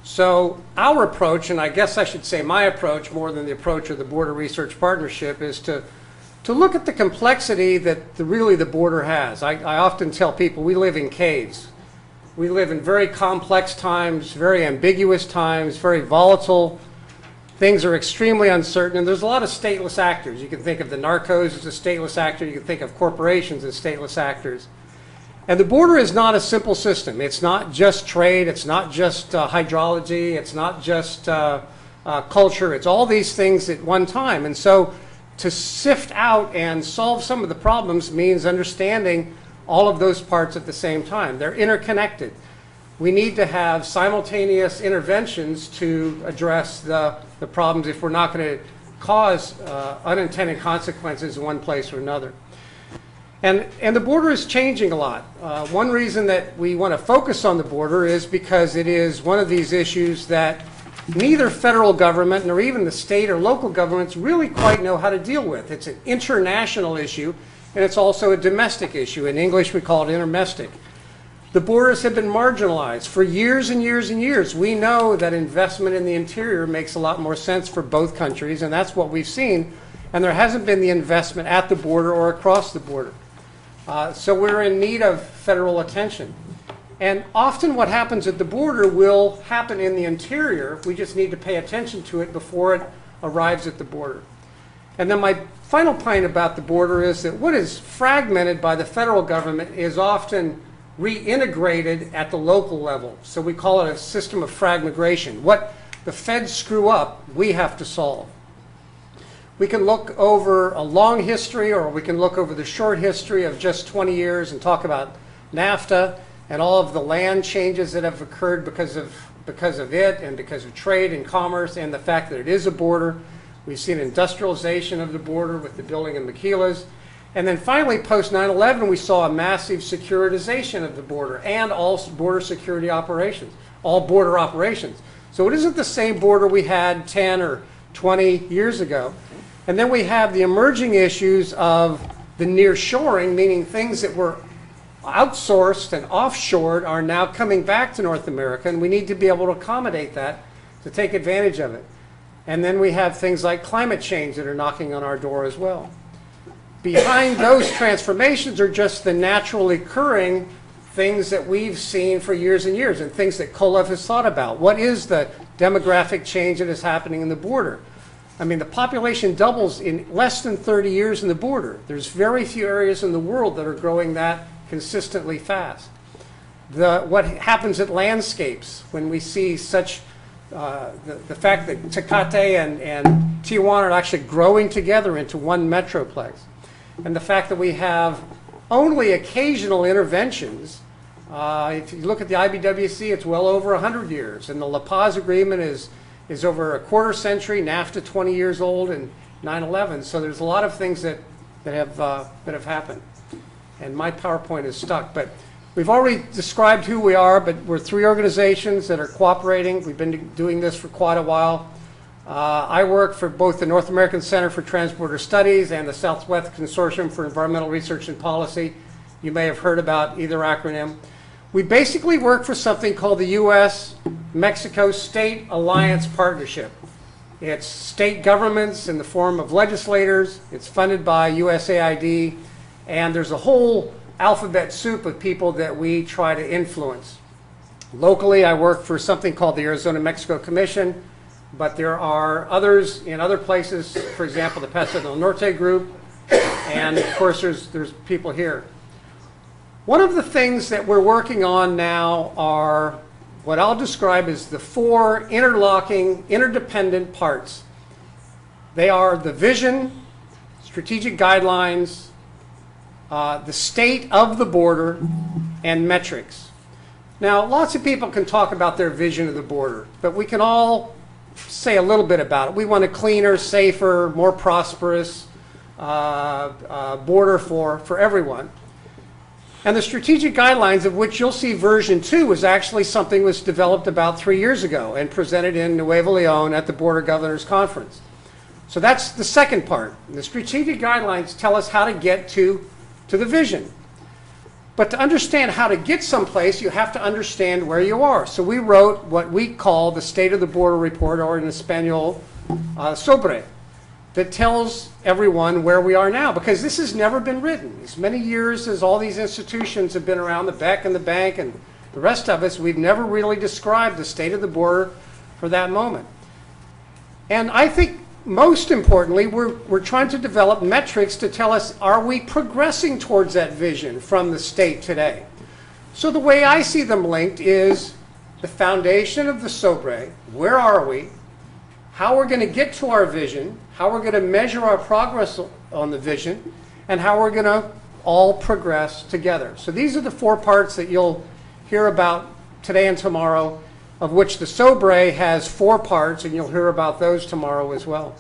So our approach, and I guess I should say my approach more than the approach of the Border Research Partnership, is to look at the complexity that really the border has. I often tell people we live in caves. We live in very complex times, very ambiguous times, very volatile. Things are extremely uncertain, and there's a lot of stateless actors. You can think of the narcos as a stateless actor. You can think of corporations as stateless actors. And the border is not a simple system. It's not just trade. It's not just hydrology. It's not just culture. It's all these things at one time. And so to sift out and solve some of the problems means understanding all of those parts at the same time. They're interconnected. We need to have simultaneous interventions to address the problems if we're not going to cause unintended consequences in one place or another. And the border is changing a lot. One reason that we want to focus on the border is because it is one of these issues that neither federal government nor even the state or local governments really quite know how to deal with. It's an international issue, and it's also a domestic issue. In English, we call it intermestic. The borders have been marginalized for years and years and years. We know that investment in the interior makes a lot more sense for both countries, and that's what we've seen. And there hasn't been the investment at the border or across the border. So we're in need of federal attention. And often what happens at the border will happen in the interior. We just need to pay attention to it before it arrives at the border. And then my final point about the border is that what is fragmented by the federal government is often reintegrated at the local level. So we call it a system of fragmentation. What the feds screw up, we have to solve. We can look over a long history, or we can look over the short history of just 20 years and talk about NAFTA and all of the land changes that have occurred because of it and because of trade and commerce and the fact that it is a border. We've seen industrialization of the border with the building of maquilas. And then finally, post 9/11, we saw a massive securitization of the border and all border security operations, all border operations. So it isn't the same border we had 10 or 20 years ago. And then we have the emerging issues of the nearshoring, meaning things that were outsourced and offshored are now coming back to North America, and we need to be able to accommodate that to take advantage of it. And then we have things like climate change that are knocking on our door as well. Behind those transformations are just the naturally occurring things that we've seen for years and years, and things that COLEF has thought about. What is the demographic change that is happening in the border? I mean, the population doubles in less than 30 years in the border. There's very few areas in the world that are growing that consistently fast. What happens at landscapes when we see such, the fact that Tecate and Tijuana are actually growing together into one metroplex. And the fact that we have only occasional interventions. If you look at the IBWC, it's well over 100 years. And the La Paz Agreement is over a quarter century, NAFTA 20 years old, and 9/11. So there's a lot of things that have happened. And my PowerPoint is stuck. But we've already described who we are, but we're 3 organizations that are cooperating. We've been doing this for quite a while. I work for both the North American Center for Transborder Studies and the Southwest Consortium for Environmental Research and Policy. You may have heard about either acronym. We basically work for something called the U.S.-Mexico State Alliance Partnership. It's state governments in the form of legislators. It's funded by USAID. And there's a whole alphabet soup of people that we try to influence. Locally, I work for something called the Arizona-Mexico Commission. But there are others in other places, for example, the Paso del Norte group, and of course there's people here. One of the things that we're working on now are what I'll describe as the 4 interlocking, interdependent parts. They are the vision, strategic guidelines, the state of the border, and metrics. Now, lots of people can talk about their vision of the border, but we can all say a little bit about it. We want a cleaner, safer, more prosperous border for everyone. And the strategic guidelines, of which you'll see version 2, was actually something that was developed about 3 years ago and presented in Nuevo Leon at the Border Governors Conference. So that's the second part. The strategic guidelines tell us how to get to the vision. But to understand how to get someplace, you have to understand where you are. So we wrote what we call the State of the Border Report, or in Espanol, SOBRE, that tells everyone where we are now, because this has never been written. As many years as all these institutions have been around, the BEC and the bank and the rest of us, we've never really described the state of the border for that moment. And I think most importantly, we're trying to develop metrics to tell us, are we progressing towards that vision from the state today? So the way I see them linked is the foundation of the SOBRE, where are we, how we're going to get to our vision, how we're going to measure our progress on the vision, and how we're going to all progress together. So these are the 4 parts that you'll hear about today and tomorrow, of which the SOBRE has 4 parts, and you'll hear about those tomorrow as well.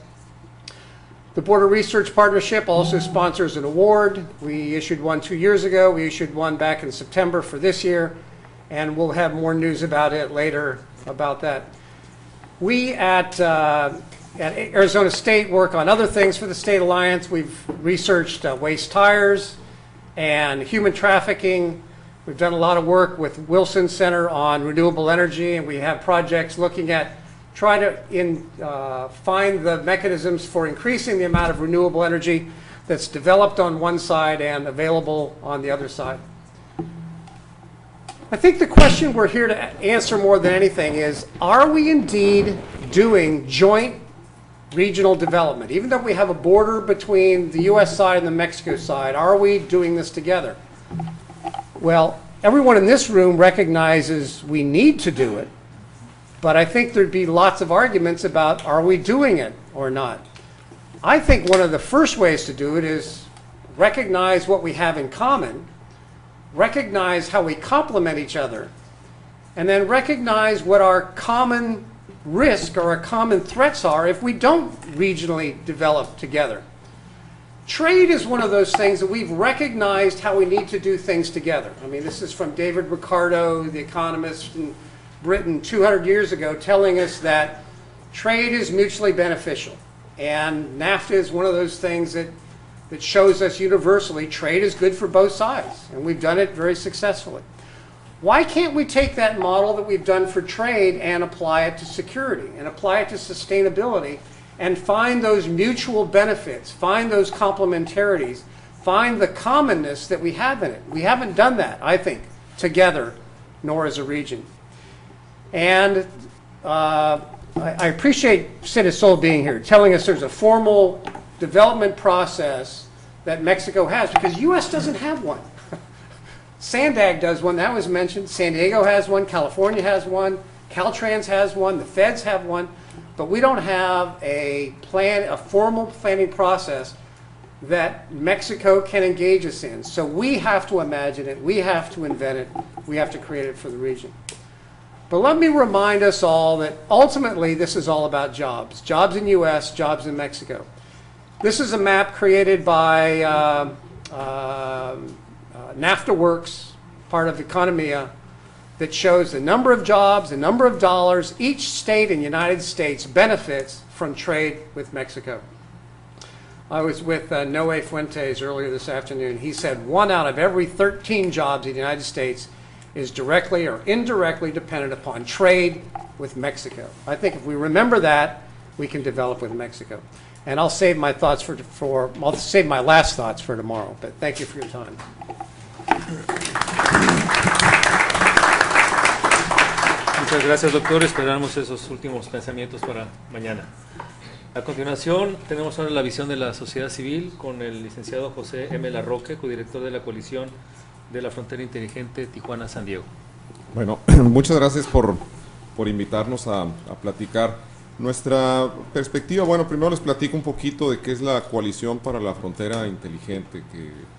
The Border Research Partnership also sponsors an award. We issued one 2 years ago. We issued one back in September for this year, and we'll have more news about it later about that. We at Arizona State work on other things for the State Alliance. We've researched waste tires and human trafficking. We've done a lot of work with Wilson Center on renewable energy, and we have projects looking at trying to find the mechanisms for increasing the amount of renewable energy that's developed on one side and available on the other side. I think the question we're here to answer more than anything is, are we indeed doing joint regional development? Even though we have a border between the US side and the Mexico side, are we doing this together? Well, everyone in this room recognizes we need to do it, but I think there'd be lots of arguments about, are we doing it or not? I think one of the first ways to do it is recognize what we have in common, recognize how we complement each other, and then recognize what our common risk or our common threats are if we don't regionally develop together. Trade is one of those things that we've recognized how we need to do things together. I mean, this is from David Ricardo, the economist in Britain 200 years ago, telling us that trade is mutually beneficial. And NAFTA is one of those things that shows us universally trade is good for both sides. And we've done it very successfully. Why can't we take that model that we've done for trade and apply it to security and apply it to sustainability and find those mutual benefits, find those complementarities, find the commonness that we have in it? We haven't done that, I think, together, nor as a region. And I appreciate Citisol being here, telling us there's a formal development process that Mexico has, because the U.S. doesn't have one. SANDAG does one, that was mentioned. San Diego has one, California has one, Caltrans has one, the feds have one, but we don't have a plan, a formal planning process that Mexico can engage us in. So we have to imagine it, we have to invent it, we have to create it for the region. But let me remind us all that ultimately this is all about jobs. Jobs in the U.S., jobs in Mexico. This is a map created by NAFTA Works, part of Economia, that shows the number of jobs, the number of dollars each state in the United States benefits from trade with Mexico. I was with Noé Fuentes earlier this afternoon. He said 1 out of every 13 jobs in the United States is directly or indirectly dependent upon trade with Mexico. I think if we remember that, we can develop with Mexico. And I'll save my thoughts I'll save my last thoughts for tomorrow, but thank you for your time. Muchas gracias, doctor. Esperamos esos últimos pensamientos para mañana. A continuación, tenemos ahora la visión de la sociedad civil con el licenciado José M. Larroque, codirector de la coalición de la Frontera Inteligente Tijuana-San Diego. Bueno, muchas gracias por invitarnos a platicar nuestra perspectiva. Bueno, primero les platico un poquito de qué es la Coalición para la Frontera Inteligente, que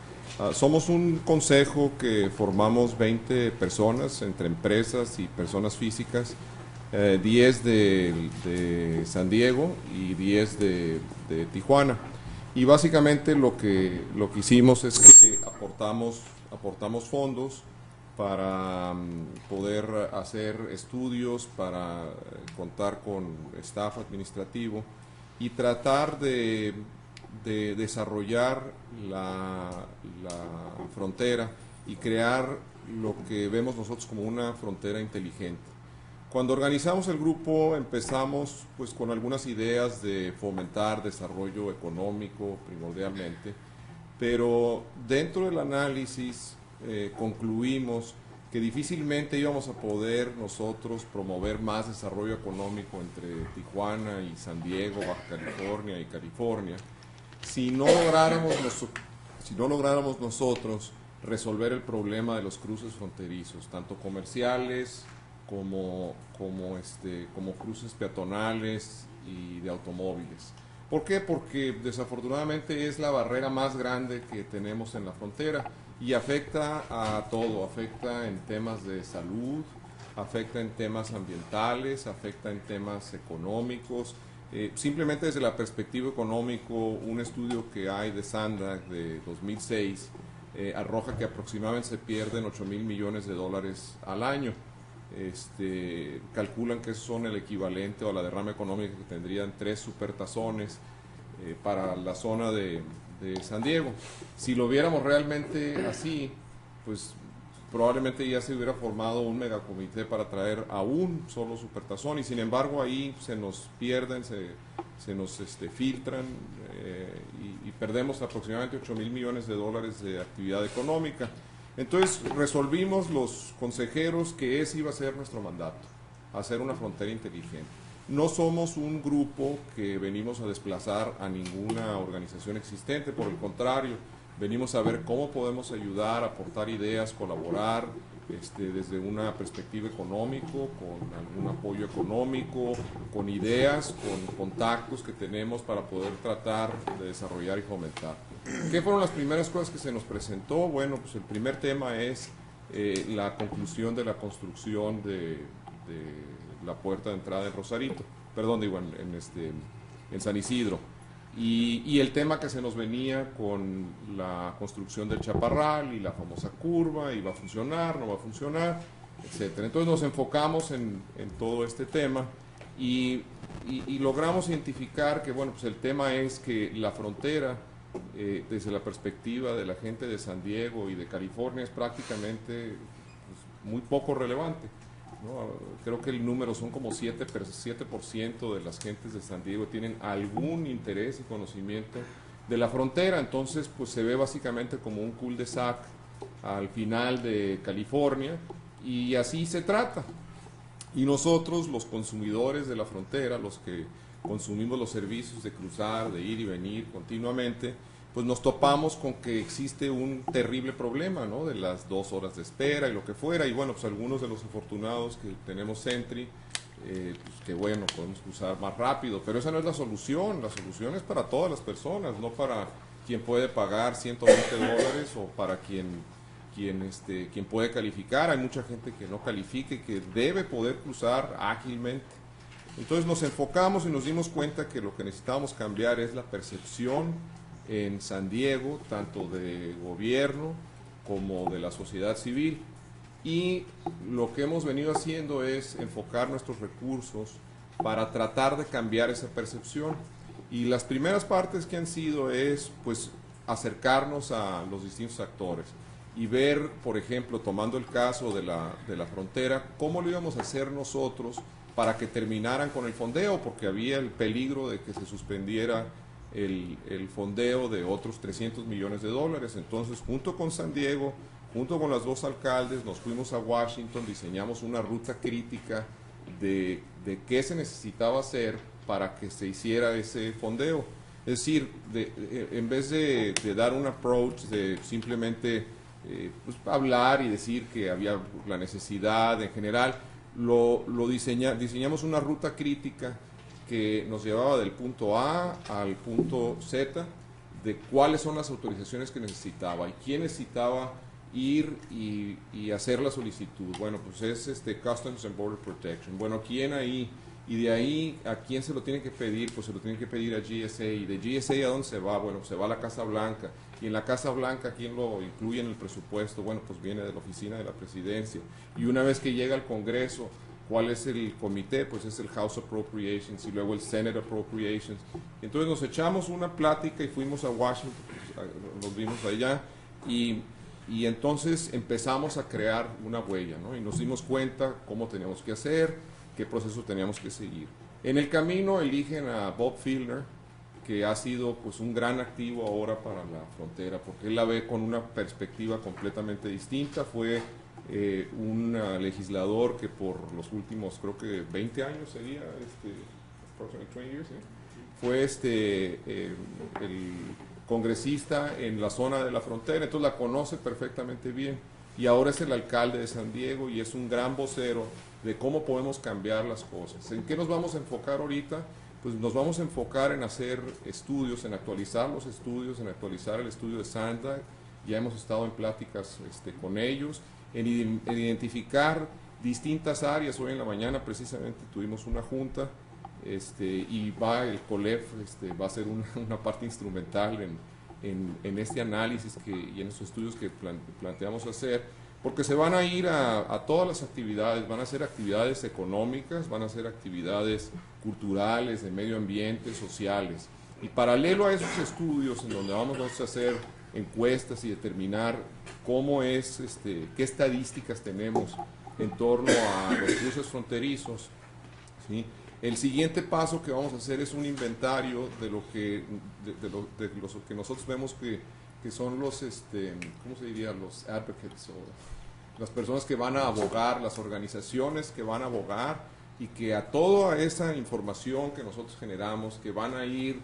somos un consejo que formamos 20 personas, entre empresas y personas físicas, 10 de San Diego y 10 de Tijuana. Y básicamente lo que hicimos es que aportamos fondos para poder hacer estudios, para contar con staff administrativo y tratar de desarrollar la frontera y crear lo que vemos nosotros como una frontera inteligente. Cuando organizamos el grupo empezamos pues con algunas ideas de fomentar desarrollo económico primordialmente, pero dentro del análisis concluimos que difícilmente íbamos a poder nosotros promover más desarrollo económico entre Tijuana y San Diego, Baja California y California, si no lográramos nosotros resolver el problema de los cruces fronterizos, tanto comerciales como cruces peatonales y de automóviles. ¿Por qué? Porque desafortunadamente es la barrera más grande que tenemos en la frontera y afecta a todo, afecta en temas de salud, afecta en temas ambientales, afecta en temas económicos. Simplemente desde la perspectiva económica, un estudio que hay de Sandak de 2006 arroja que aproximadamente se pierden 8,000 millones de dólares al año. Calculan que son el equivalente a la derrama económica que tendrían 3 supertazones para la zona de San Diego. Si lo viéramos realmente así, pues probablemente ya se hubiera formado un megacomité para traer a un solo supertazón, y sin embargo ahí se nos pierden, se nos filtran y perdemos aproximadamente 8,000 millones de dólares de actividad económica. Entonces resolvimos los consejeros que ese iba a ser nuestro mandato, hacer una frontera inteligente. No somos un grupo que venimos a desplazar a ninguna organización existente, por el contrario, venimos a ver cómo podemos ayudar, aportar ideas, colaborar desde una perspectiva económico, con algún apoyo económico, con ideas, con contactos que tenemos para poder tratar de desarrollar y fomentar. ¿Qué fueron las primeras cosas que se nos presentó? Bueno, pues el primer tema es la conclusión de la construcción de la puerta de entrada en Rosarito, perdón, digo, en San Isidro. Y el tema que se nos venía con la construcción del Chaparral y la famosa curva, y va a funcionar, no va a funcionar, etcétera. Entonces nos enfocamos en todo este tema y logramos identificar que, bueno, pues el tema es que la frontera, desde la perspectiva de la gente de San Diego y de California, es prácticamente pues, muy poco relevante, ¿no? Creo que el número son como 7% de las gentes de San Diego tienen algún interés y conocimiento de la frontera. Entonces pues se ve básicamente como un cul-de-sac al final de California, y así se trata. Y nosotros, los consumidores de la frontera, los que consumimos los servicios de cruzar, de ir y venir continuamente, pues nos topamos con que existe un terrible problema, ¿no? De las 2 horas de espera y lo que fuera. Y bueno, pues algunos de los afortunados que tenemos Sentry, pues que bueno, podemos cruzar más rápido, pero esa no es la solución es para todas las personas, no para quien puede pagar $120 o para quien puede calificar. Hay mucha gente que no califica y que debe poder cruzar ágilmente. Entonces nos enfocamos y nos dimos cuenta que lo que necesitábamos cambiar es la percepción en San Diego, tanto de gobierno como de la sociedad civil, y lo que hemos venido haciendo es enfocar nuestros recursos para tratar de cambiar esa percepción. Y las primeras partes que han sido es pues acercarnos a los distintos actores y ver, por ejemplo, tomando el caso de la frontera, cómo lo íbamos a hacer nosotros para que terminaran con el fondeo, porque había el peligro de que se suspendiera el fondeo de otros $300 millones. Entonces, junto con San Diego, junto con las 2 alcaldes, nos fuimos a Washington, diseñamos una ruta crítica de qué se necesitaba hacer para que se hiciera ese fondeo. Es decir, en vez de dar un approach de simplemente pues, hablar y decir que había la necesidad en general, diseñamos una ruta crítica que nos llevaba del punto A al punto Z, de cuáles son las autorizaciones que necesitaba y quién necesitaba ir y hacer la solicitud. Bueno, pues es Customs and Border Protection. Bueno, ¿quién ahí? Y de ahí, ¿a quién se lo tiene que pedir? Pues se lo tienen que pedir a GSA. ¿Y de GSA a dónde se va? Bueno, pues se va a la Casa Blanca. Y en la Casa Blanca, ¿quién lo incluye en el presupuesto? Bueno, pues viene de la Oficina de la Presidencia. Y una vez que llega al Congreso, ¿cuál es el comité? Pues es el House Appropriations y luego el Senate Appropriations. Entonces nos echamos una plática y fuimos a Washington, nos vimos allá, y Y entonces empezamos a crear una huella, ¿no? Y nos dimos cuenta cómo teníamos que hacer, qué proceso teníamos que seguir. En el camino eligen a Bob Fielner, que ha sido pues un gran activo ahora para la frontera, porque él la ve con una perspectiva completamente distinta. Fue un legislador que por los últimos, creo que 20 años sería, approximately 20 years, ¿sí? Fue el congresista en la zona de la frontera, entonces la conoce perfectamente bien, y ahora es el alcalde de San Diego y es un gran vocero de cómo podemos cambiar las cosas. ¿En qué nos vamos a enfocar ahorita? Pues nos vamos a enfocar en hacer estudios, en actualizar los estudios, en actualizar el estudio de Sanda. Ya hemos estado en pláticas con ellos, en identificar distintas áreas. Hoy en la mañana precisamente tuvimos una junta, y el COLEF va a ser una parte instrumental en este análisis y en estos estudios que planteamos hacer, porque se van a ir a todas las actividades. Van a ser actividades económicas, van a ser actividades culturales, de medio ambiente, sociales, y paralelo a esos estudios en donde vamos a hacer encuestas y determinar cómo es, qué estadísticas tenemos en torno a los cruces fronterizos, ¿sí? El siguiente paso que vamos a hacer es un inventario de lo que nosotros vemos que son los, ¿cómo se diría? Los advocates, o las personas que van a abogar, las organizaciones que van a abogar, y que a toda esa información que nosotros generamos, que van a ir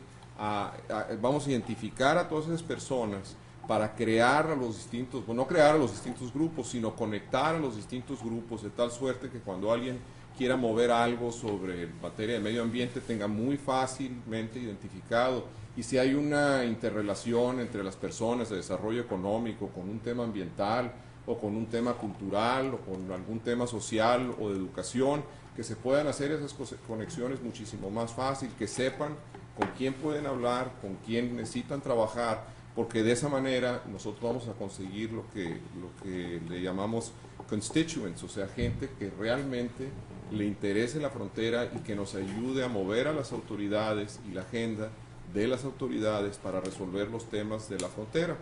vamos a identificar a todas esas personas para crear a los distintos, no crear a los distintos grupos, sino conectar a los distintos grupos, de tal suerte que cuando alguien quiera mover algo sobre materia de medio ambiente tenga muy fácilmente identificado, y si hay una interrelación entre las personas de desarrollo económico con un tema ambiental o con un tema cultural o con algún tema social o de educación, que se puedan hacer esas conexiones muchísimo más fácil, que sepan con quién pueden hablar, con quién necesitan trabajar, porque de esa manera nosotros vamos a conseguir lo que le llamamos constituents, o sea, gente que realmente le interese la frontera y que nos ayude a mover a las autoridades y la agenda de las autoridades para resolver los temas de la frontera.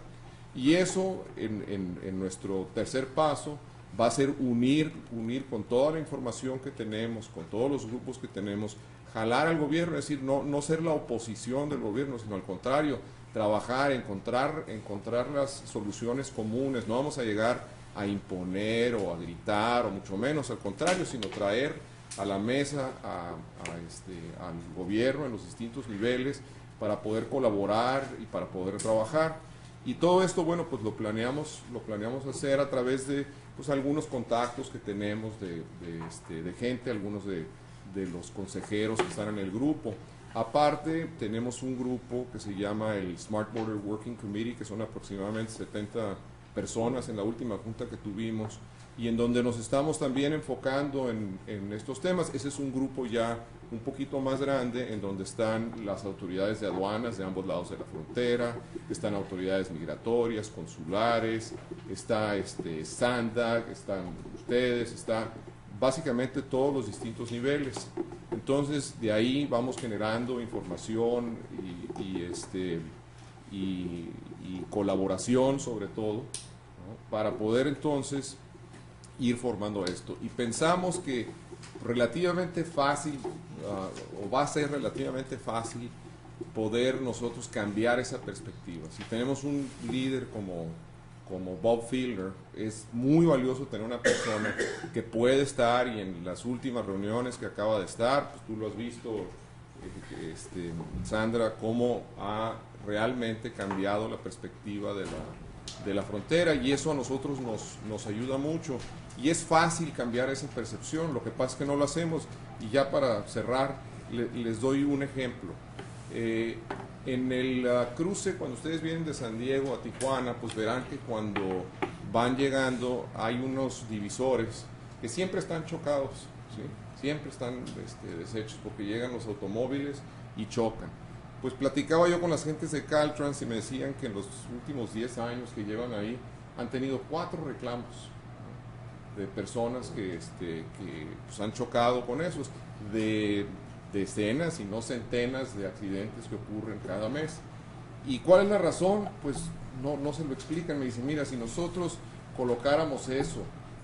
Y eso, en nuestro tercer paso, va a ser unir con toda la información que tenemos, con todos los grupos que tenemos, jalar al gobierno, es decir, no ser la oposición del gobierno, sino al contrario, trabajar, encontrar las soluciones comunes. No vamos a llegar a imponer o a gritar, o mucho menos, al contrario, sino traer a la mesa al gobierno en los distintos niveles para poder colaborar y para poder trabajar. Y todo esto, bueno, pues lo planeamos hacer a través de pues algunos contactos que tenemos de gente, algunos de los consejeros que están en el grupo. Aparte, tenemos un grupo que se llama el Smart Border Working Committee, que son aproximadamente 70 personas en la última junta que tuvimos, y en donde nos estamos también enfocando en estos temas. Ese es un grupo ya un poquito más grande, en donde están las autoridades de aduanas de ambos lados de la frontera, están autoridades migratorias, consulares, está SANDAG, están ustedes, está básicamente todos los distintos niveles. Entonces, de ahí vamos generando información y colaboración, sobre todo, ¿no?, para poder entonces ir formando esto. Y pensamos que relativamente fácil, o va a ser relativamente fácil poder nosotros cambiar esa perspectiva. Si tenemos un líder como Bob Fielner, es muy valioso tener una persona que puede estar, y en las últimas reuniones que acaba de estar, pues tú lo has visto, Sandra, cómo ha realmente cambiado la perspectiva de la frontera, y eso a nosotros nos ayuda mucho, y es fácil cambiar esa percepción. Lo que pasa es que no lo hacemos. Y ya para cerrar, les doy un ejemplo. En el cruce, cuando ustedes vienen de San Diego a Tijuana, pues verán que cuando van llegando hay unos divisores que siempre están chocados, ¿sí? Siempre están deshechos, porque llegan los automóviles y chocan. Pues platicaba yo con las gentes de Caltrans y me decían que en los últimos 10 años que llevan ahí han tenido 4 reclamos, ¿no?, de personas que pues han chocado con esos, de decenas y no centenas de accidentes que ocurren cada mes. ¿Y cuál es la razón? Pues no se lo explican. Me dicen, mira, si nosotros colocáramos eso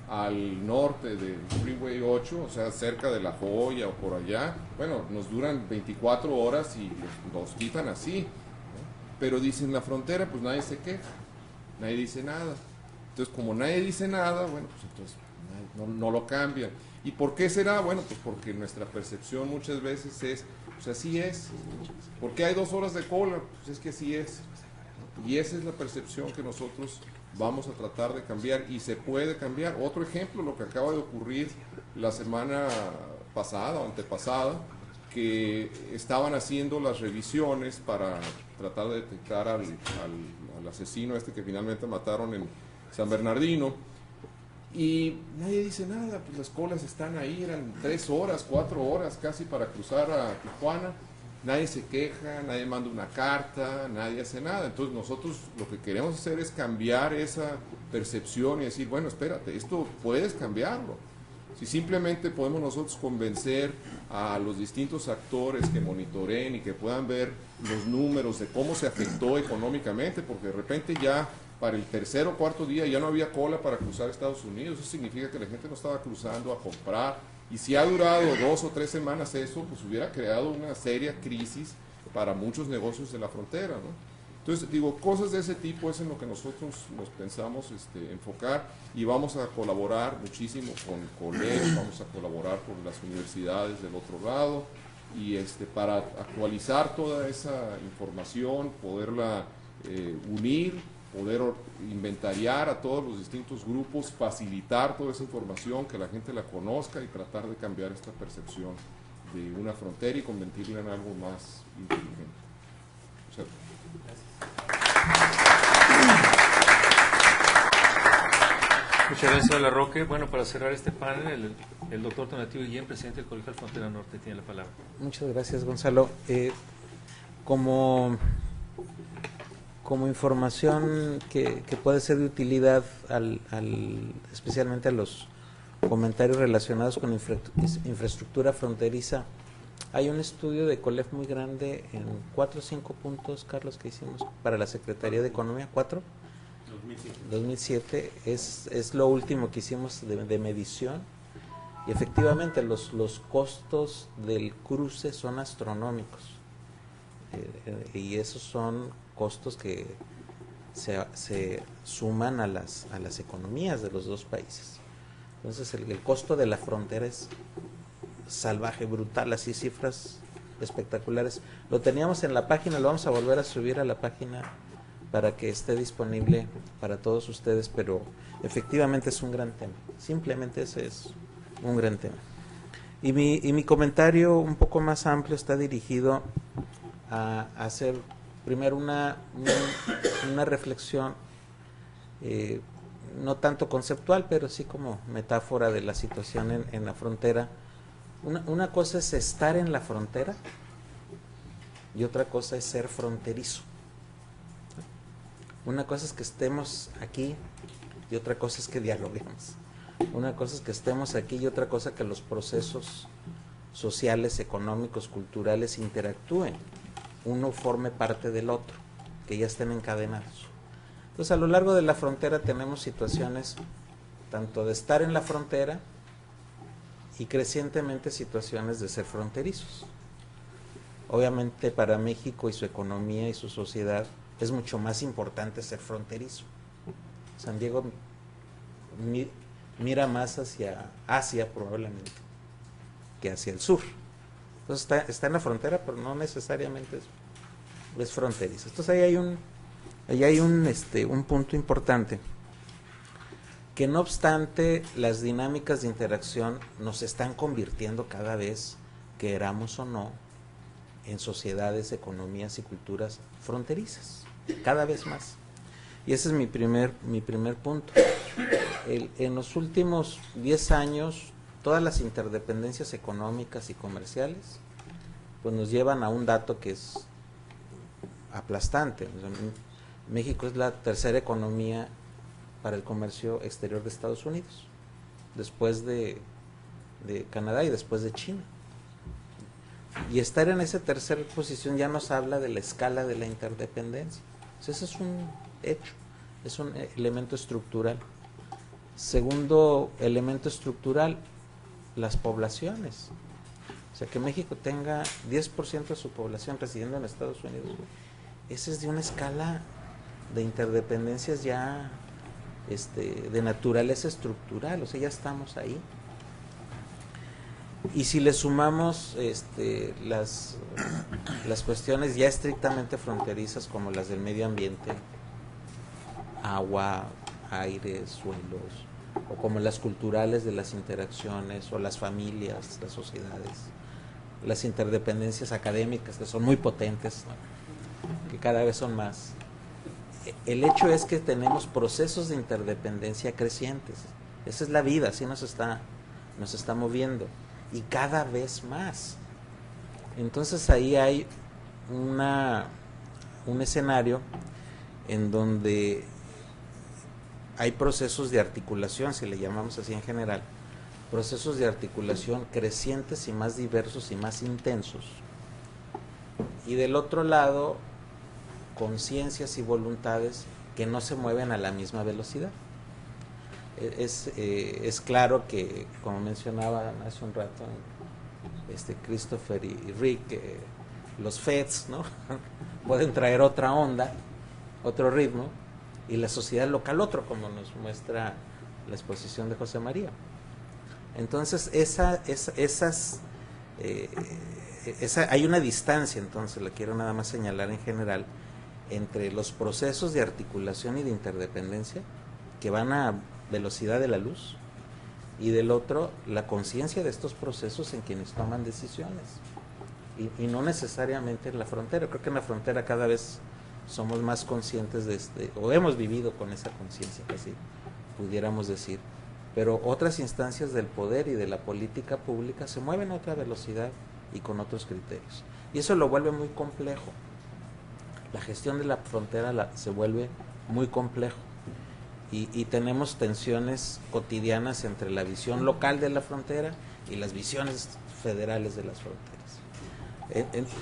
al norte del Freeway 8, o sea, cerca de La Joya o por allá, bueno, nos duran 24 horas y los quitan así, ¿no? Pero dicen la frontera, pues nadie se queja, nadie dice nada. Entonces, como nadie dice nada, bueno, pues entonces no lo cambian. ¿Y por qué será? Bueno, pues porque nuestra percepción muchas veces es, pues así es. ¿Por qué hay 2 horas de cola? Pues es que así es. Y esa es la percepción que nosotros vamos a tratar de cambiar, y se puede cambiar. Otro ejemplo, lo que acaba de ocurrir la semana pasada o antepasada, que estaban haciendo las revisiones para tratar de detectar al asesino este que finalmente mataron en San Bernardino, y nadie dice nada, pues las colas están ahí, eran 3 horas, 4 horas casi para cruzar a Tijuana. Nadie se queja, nadie manda una carta, nadie hace nada. Entonces nosotros lo que queremos hacer es cambiar esa percepción y decir, bueno, espérate, esto puedes cambiarlo. Si simplemente podemos nosotros convencer a los distintos actores que monitoreen y que puedan ver los números de cómo se afectó económicamente, porque de repente ya para el 3er o 4º día ya no había cola para cruzar Estados Unidos, eso significa que la gente no estaba cruzando a comprar. Y si ha durado 2 o 3 semanas eso, pues hubiera creado una seria crisis para muchos negocios de la frontera, ¿no? Entonces, digo, cosas de ese tipo es en lo que nosotros nos pensamos enfocar, y vamos a colaborar muchísimo con colegas, vamos a colaborar con las universidades del otro lado, y para actualizar toda esa información, poderla unir, poder inventariar a todos los distintos grupos, facilitar toda esa información, que la gente la conozca, y tratar de cambiar esta percepción de una frontera y convertirla en algo más inteligente. Muchas gracias. Muchas gracias, señor Larroque. Bueno, para cerrar este panel, el doctor Tonatiuh Guillén, presidente del Colegio de la Frontera Norte, tiene la palabra. Muchas gracias, Gonzalo. Como información que puede ser de utilidad especialmente a los comentarios relacionados con infraestructura fronteriza, hay un estudio de COLEF muy grande en 4 o 5 puntos, Carlos, que hicimos para la Secretaría de Economía. 4 2007 es lo último que hicimos de medición, y efectivamente los costos del cruce son astronómicos, y esos son costos que se suman a las economías de los dos países. Entonces el costo de la frontera es salvaje, brutal, así cifras espectaculares. Lo teníamos en la página, lo vamos a volver a subir a la página para que esté disponible para todos ustedes, pero efectivamente es un gran tema, simplemente ese es un gran tema. Y mi comentario un poco más amplio está dirigido a hacer primero una reflexión, no tanto conceptual, pero sí como metáfora de la situación en la frontera. Una cosa es estar en la frontera y otra cosa es ser fronterizo. Una cosa es que estemos aquí y otra cosa es que dialoguemos. Una cosa es que estemos aquí y otra cosa que los procesos sociales, económicos, culturales interactúen. Uno forme parte del otro, que ya estén encadenados. Entonces, a lo largo de la frontera tenemos situaciones tanto de estar en la frontera y crecientemente situaciones de ser fronterizos. Obviamente para México y su economía y su sociedad es mucho más importante ser fronterizo. San Diego mira más hacia Asia probablemente que hacia el sur. Entonces está en la frontera, pero no necesariamente es fronterizo. Entonces ahí hay un punto importante, que no obstante las dinámicas de interacción nos están convirtiendo cada vez, queramos o no, en sociedades, economías y culturas fronterizas, cada vez más. Y ese es mi primer punto. En los últimos 10 años, todas las interdependencias económicas y comerciales pues nos llevan a un dato que es aplastante. O sea, México es la tercera economía para el comercio exterior de Estados Unidos, después de Canadá y después de China. Y estar en esa tercera posición ya nos habla de la escala de la interdependencia. Entonces, ese es hecho, es un elemento estructural. Segundo elemento estructural, las poblaciones. O sea, que México tenga 10% de su población residiendo en Estados Unidos, ese es de una escala de interdependencias ya de naturaleza estructural, o sea, ya estamos ahí. Y si le sumamos las cuestiones ya estrictamente fronterizas como las del medio ambiente, agua, aire, suelos, o como las culturales de las interacciones, o las familias, las sociedades, las interdependencias académicas que son muy potentes, ¿no? Que cada vez son más. El hecho es que tenemos procesos de interdependencia crecientes. Esa es la vida, así nos está moviendo, y cada vez más. Entonces ahí hay un escenario en donde hay procesos de articulación, si le llamamos así en general, procesos de articulación crecientes y más diversos y más intensos. Y del otro lado, conciencias y voluntades que no se mueven a la misma velocidad. Es claro que, como mencionaba hace un rato Christopher y Rick, los Feds, ¿no? pueden traer otra onda, otro ritmo, y la sociedad local otro, como nos muestra la exposición de José María. Entonces hay una distancia, entonces la quiero nada más señalar en general, entre los procesos de articulación y de interdependencia que van a velocidad de la luz, y del otro la conciencia de estos procesos en quienes toman decisiones, y no necesariamente en la frontera. Creo que en la frontera cada vez somos más conscientes o hemos vivido con esa conciencia, casi pudiéramos decir, pero otras instancias del poder y de la política pública se mueven a otra velocidad y con otros criterios, y eso lo vuelve muy complejo. La gestión de la frontera se vuelve muy complejo, y tenemos tensiones cotidianas entre la visión local de la frontera y las visiones federales de las fronteras.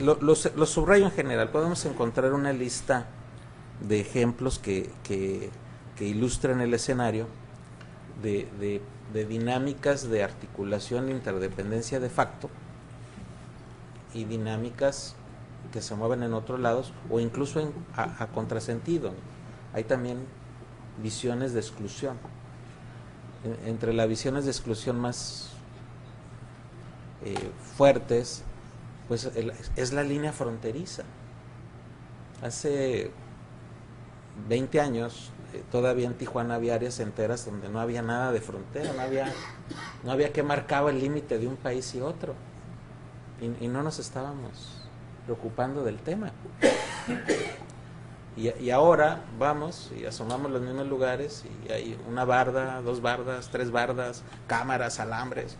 Lo subrayo en general. Podemos encontrar una lista de ejemplos que ilustran el escenario de dinámicas de articulación e interdependencia de facto, y dinámicas que se mueven en otros lados, o incluso a contrasentido. Hay también visiones de exclusión. Entre las visiones de exclusión más fuertes, pues es la línea fronteriza. Hace 20 años todavía en Tijuana había áreas enteras donde no había nada de frontera, no había que marcaba el límite de un país y otro, y no nos estábamos preocupando del tema. Y ahora vamos y asomamos los mismos lugares y hay una barda, 2 bardas, 3 bardas, cámaras, alambres.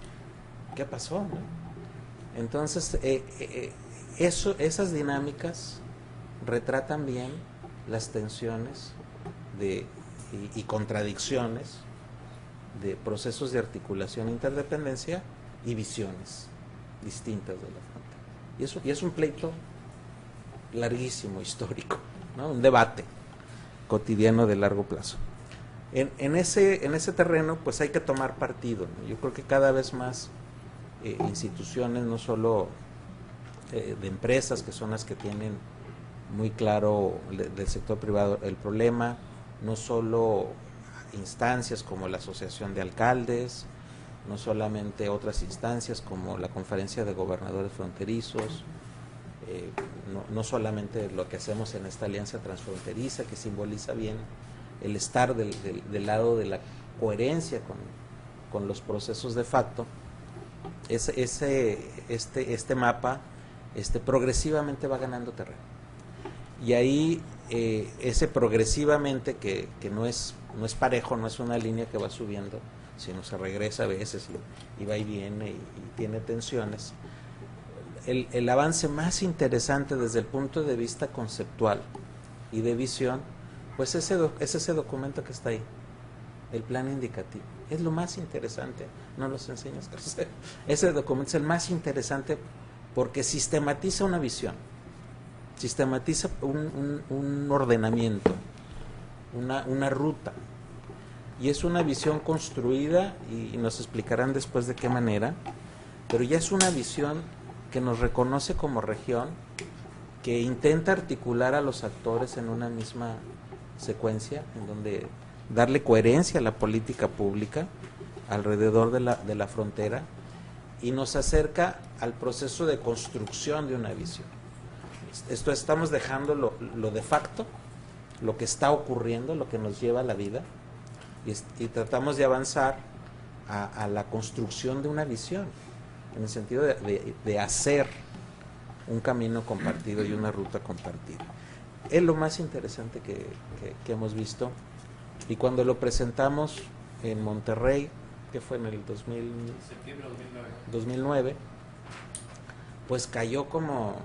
¿Qué pasó, no? Entonces, esas dinámicas retratan bien las tensiones y contradicciones de procesos de articulación e interdependencia y visiones distintas de la frontera. Y es un pleito larguísimo, histórico, ¿no? Un debate cotidiano de largo plazo. En ese terreno pues hay que tomar partido, ¿no? Yo creo que cada vez más instituciones, no solo de empresas, que son las que tienen muy claro del sector privado el problema, no solo instancias como la Asociación de Alcaldes, no solamente otras instancias como la Conferencia de Gobernadores Fronterizos, no solamente lo que hacemos en esta alianza transfronteriza, que simboliza bien el estar del lado de la coherencia con los procesos de facto. Este mapa progresivamente va ganando terreno, y ahí ese progresivamente que no es parejo, no es una línea que va subiendo, sino se regresa a veces y va y viene y tiene tensiones. El avance más interesante desde el punto de vista conceptual y de visión, pues es ese documento que está ahí, el plan indicativo. Es lo más interesante, no los enseñas, Carlos. Ese documento es el más interesante porque sistematiza una visión, sistematiza un ordenamiento, una ruta. Y es una visión construida y nos explicarán después de qué manera, pero ya es una visión que nos reconoce como región, que intenta articular a los actores en una misma secuencia, en donde darle coherencia a la política pública alrededor de la frontera, y nos acerca al proceso de construcción de una visión. Esto estamos dejando lo de facto, lo que está ocurriendo, lo que nos lleva a la vida, y tratamos de avanzar a la construcción de una visión, en el sentido de hacer un camino compartido y una ruta compartida. Es lo más interesante que hemos visto, y cuando lo presentamos en Monterrey, que fue en el Septiembre de 2009, pues cayó como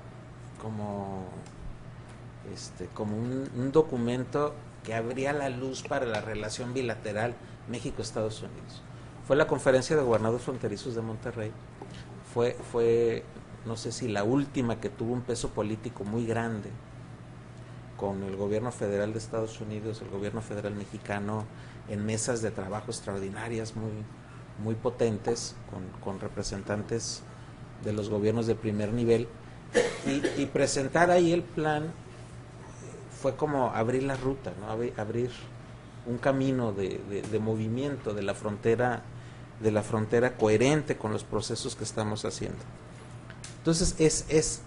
un documento que abría la luz para la relación bilateral México-Estados Unidos. Fue la conferencia de gobernadores fronterizos de Monterrey, fue no sé si la última que tuvo un peso político muy grande, con el gobierno federal de Estados Unidos, el gobierno federal mexicano, en mesas de trabajo extraordinarias muy potentes, con representantes de los gobiernos de primer nivel, y presentar ahí el plan fue como abrir la ruta, ¿no? Abrir un camino de movimiento de la frontera coherente con los procesos que estamos haciendo. Entonces es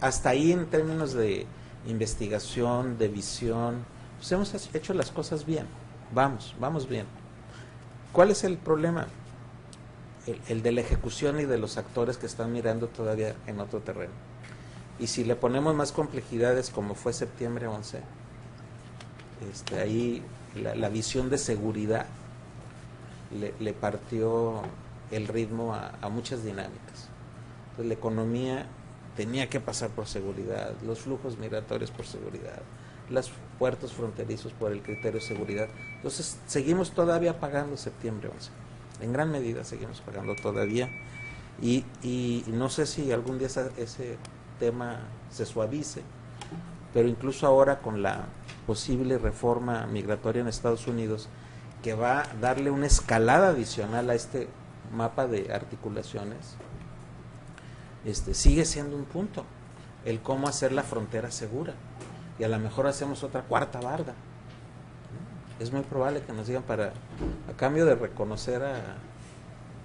hasta ahí, en términos de investigación, de visión, pues hemos hecho las cosas bien, vamos bien. ¿Cuál es el problema? El de la ejecución y de los actores que están mirando todavía en otro terreno. Y si le ponemos más complejidades, como fue septiembre 11, ahí la visión de seguridad le partió el ritmo a muchas dinámicas. Entonces la economía tenía que pasar por seguridad, los flujos migratorios por seguridad, los puertos fronterizos por el criterio de seguridad. Entonces seguimos todavía pagando septiembre 11, en gran medida seguimos pagando todavía, y no sé si algún día ese tema se suavice, pero incluso ahora con la posible reforma migratoria en Estados Unidos, que va a darle una escalada adicional a este mapa de articulaciones, sigue siendo un punto el cómo hacer la frontera segura, y a lo mejor hacemos otra cuarta barda. Es muy probable que nos digan, a cambio de reconocer a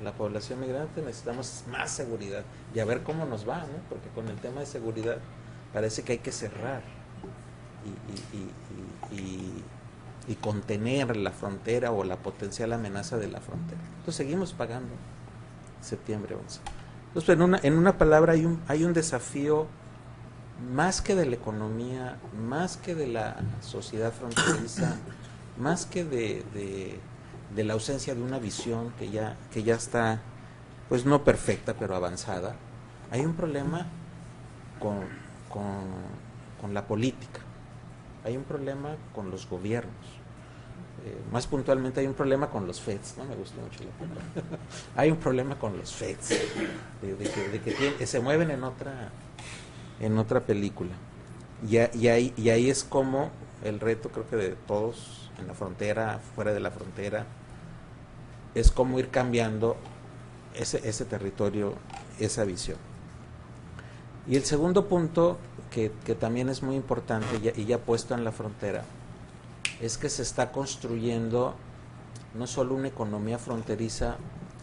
la población migrante, necesitamos más seguridad, y a ver cómo nos va, ¿no? Porque con el tema de seguridad parece que hay que cerrar y contener la frontera o la potencial amenaza de la frontera. Entonces seguimos pagando septiembre 11. Entonces, en una palabra, hay un desafío más que de la economía, más que de la sociedad fronteriza, más que de la ausencia de una visión que ya está, pues no perfecta, pero avanzada. Hay un problema con la política, hay un problema con los gobiernos, más puntualmente hay un problema con los FEDs, no me gusta mucho la palabra. Hay un problema con los FEDs, de que se mueven en otra película, y ahí es como el reto, creo que de todos, en la frontera, fuera de la frontera, es como ir cambiando ese territorio, esa visión. Y el segundo punto, que también es muy importante y ya puesto en la frontera, es que se está construyendo no solo una economía fronteriza,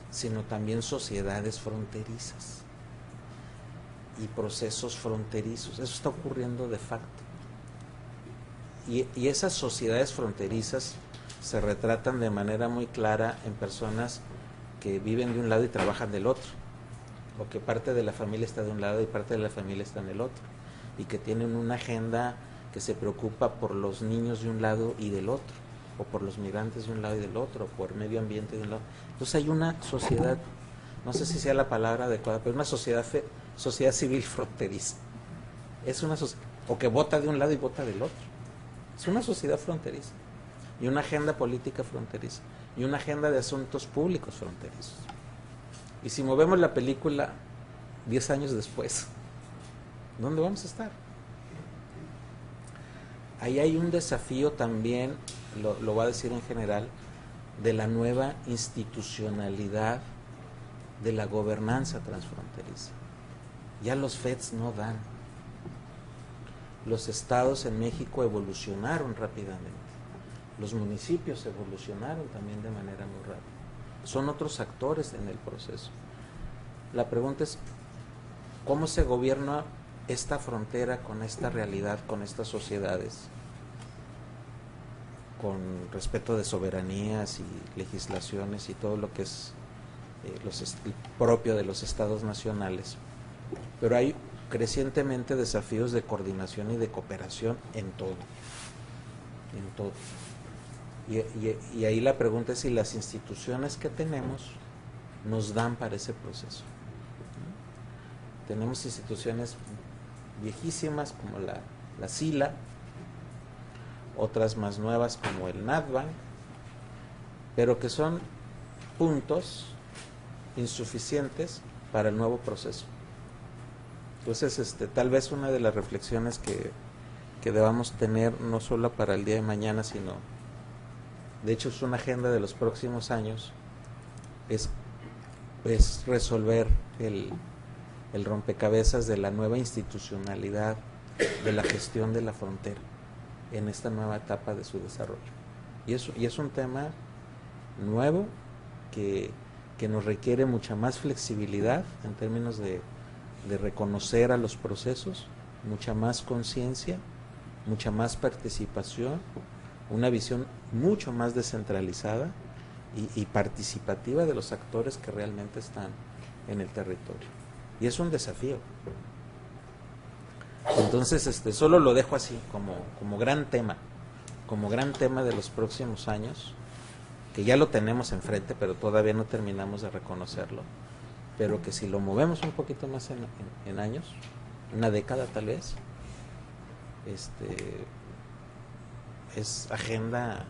sino también sociedades fronterizas y procesos fronterizos. Eso está ocurriendo de facto. Y esas sociedades fronterizas se retratan de manera muy clara en personas que viven de un lado y trabajan del otro, o que parte de la familia está de un lado y parte de la familia está en el otro, y que tienen una agenda que se preocupa por los niños de un lado y del otro, o por los migrantes de un lado y del otro, o por medio ambiente de un lado. Entonces hay una sociedad, no sé si sea la palabra adecuada, pero una sociedad civil fronteriza. Es una o que vota de un lado y vota del otro. Es una sociedad fronteriza, y una agenda política fronteriza, y una agenda de asuntos públicos fronterizos. Y si movemos la película 10 años después, ¿dónde vamos a estar? ahí hay un desafío también, lo voy a decir en general, de la nueva institucionalidad de la gobernanza transfronteriza. Ya los FEDs no dan. Los estados en México evolucionaron rápidamente. Los municipios evolucionaron también de manera muy rápida. Son otros actores en el proceso. La pregunta es, ¿cómo se gobierna esta frontera con esta realidad, con estas sociedades, con respeto de soberanías y legislaciones y todo lo que es propio de los estados nacionales? Pero hay crecientemente desafíos de coordinación y de cooperación en todo. Y ahí la pregunta es si las instituciones que tenemos nos dan para ese proceso. Tenemos instituciones viejísimas como la SILA, otras más nuevas como el NADBANC, pero que son puntos insuficientes para el nuevo proceso. Entonces, tal vez una de las reflexiones que debamos tener, no solo para el día de mañana, sino, de hecho, es una agenda de los próximos años, es resolver el rompecabezas de la nueva institucionalidad de la gestión de la frontera en esta nueva etapa de su desarrollo. Y es un tema nuevo que nos requiere mucha más flexibilidad en términos de reconocer a los procesos, mucha más conciencia, mucha más participación, una visión mucho más descentralizada y participativa de los actores que realmente están en el territorio. Y es un desafío. Entonces, solo lo dejo así, como gran tema de los próximos años, que ya lo tenemos enfrente, pero todavía no terminamos de reconocerlo, pero que si lo movemos un poquito más en años, una década tal vez, es agenda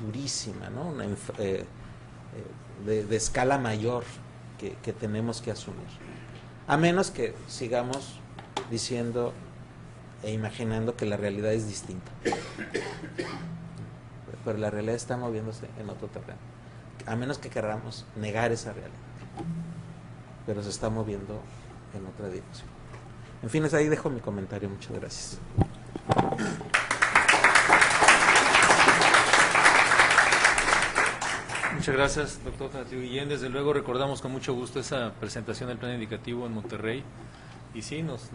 durísima, ¿no? De escala mayor que tenemos que asumir, a menos que sigamos diciendo e imaginando que la realidad es distinta, pero la realidad está moviéndose en otro terreno, a menos que queramos negar esa realidad, pero se está moviendo en otra dirección. En fin, ahí dejo mi comentario. Muchas gracias. Muchas gracias, doctor Tonatiuh Guillén. Desde luego recordamos con mucho gusto esa presentación del plan indicativo en Monterrey, y sí, nos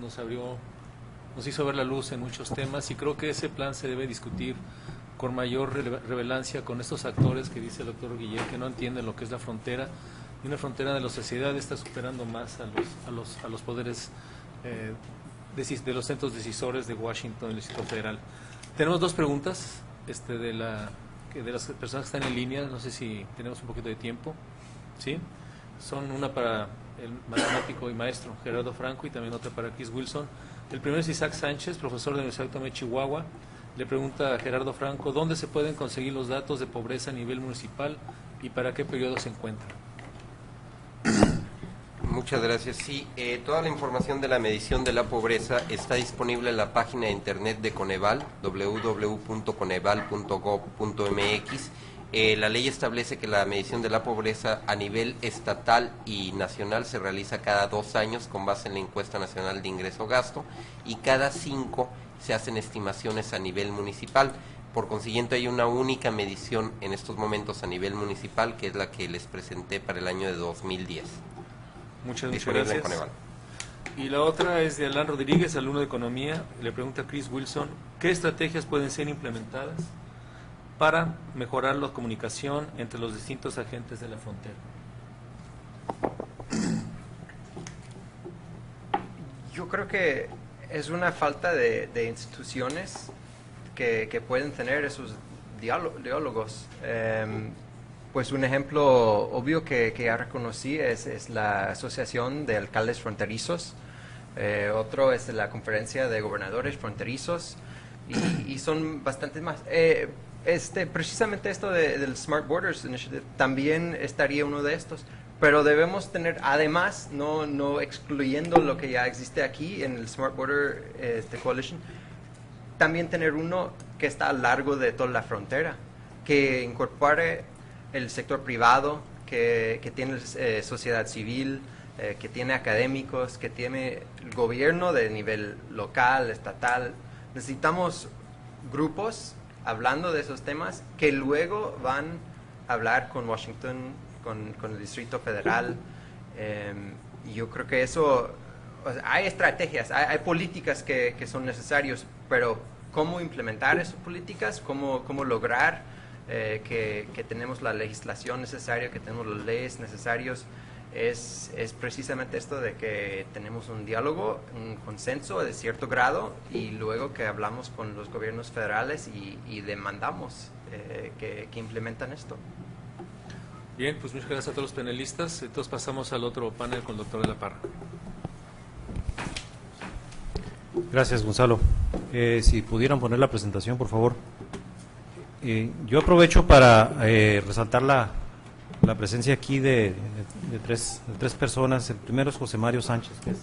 hizo ver la luz en muchos temas, y creo que ese plan se debe discutir con mayor relevancia con estos actores que dice el doctor Guillén, que no entienden lo que es la frontera, y una frontera de la sociedad está superando más a los poderes de los centros decisores de Washington, del Distrito Federal. Tenemos dos preguntas de las personas que están en línea, no sé si tenemos un poquito de tiempo. ¿Sí? Son una para el matemático y maestro Gerardo Franco y también otra para Chris Wilson. El primero es Isaac Sánchez, profesor de la Universidad Autónoma de Chihuahua. Le pregunta a Gerardo Franco, ¿dónde se pueden conseguir los datos de pobreza a nivel municipal y para qué periodo se encuentran? Muchas gracias. Sí, toda la información de la medición de la pobreza está disponible en la página de internet de Coneval, www.coneval.gov.mx. La ley establece que la medición de la pobreza a nivel estatal y nacional se realiza cada 2 años con base en la encuesta nacional de ingreso-gasto, y cada 5 se hacen estimaciones a nivel municipal. Por consiguiente, hay una única medición en estos momentos a nivel municipal, que es la que les presenté para el año de 2010. Muchas gracias. Y la otra es de Alan Rodríguez, alumno de Economía. Le pregunta a Chris Wilson, ¿qué estrategias pueden ser implementadas para mejorar la comunicación entre los distintos agentes de la frontera? Yo creo que es una falta de instituciones que pueden tener esos diálogos. Pues un ejemplo obvio que ya reconocí es la Asociación de Alcaldes Fronterizos, otro es la Conferencia de Gobernadores Fronterizos, y son bastantes más. Precisamente esto del Smart Borders Initiative también estaría uno de estos, pero debemos tener, además, no excluyendo lo que ya existe aquí en el Smart Border Coalition, también tener uno que está a lo largo de toda la frontera, que incorpore el sector privado, que tiene sociedad civil, que tiene académicos, que tiene el gobierno de nivel local, estatal. Necesitamos grupos hablando de esos temas que luego van a hablar con Washington, con el Distrito Federal. Y yo creo que eso, o sea, hay estrategias, hay políticas que son necesarias, pero cómo implementar esas políticas, cómo lograr que tenemos la legislación necesaria, que tenemos las leyes necesarias, es precisamente esto de que tenemos un diálogo, un consenso de cierto grado, y luego que hablamos con los gobiernos federales y demandamos que implementan esto. Bien, pues muchas gracias a todos los panelistas. Entonces pasamos al otro panel con el doctor de la Parra. Gracias, Gonzalo. Si pudieran poner la presentación, por favor. Yo aprovecho para resaltar la presencia aquí de tres personas. El primero es José Mario Sánchez, que es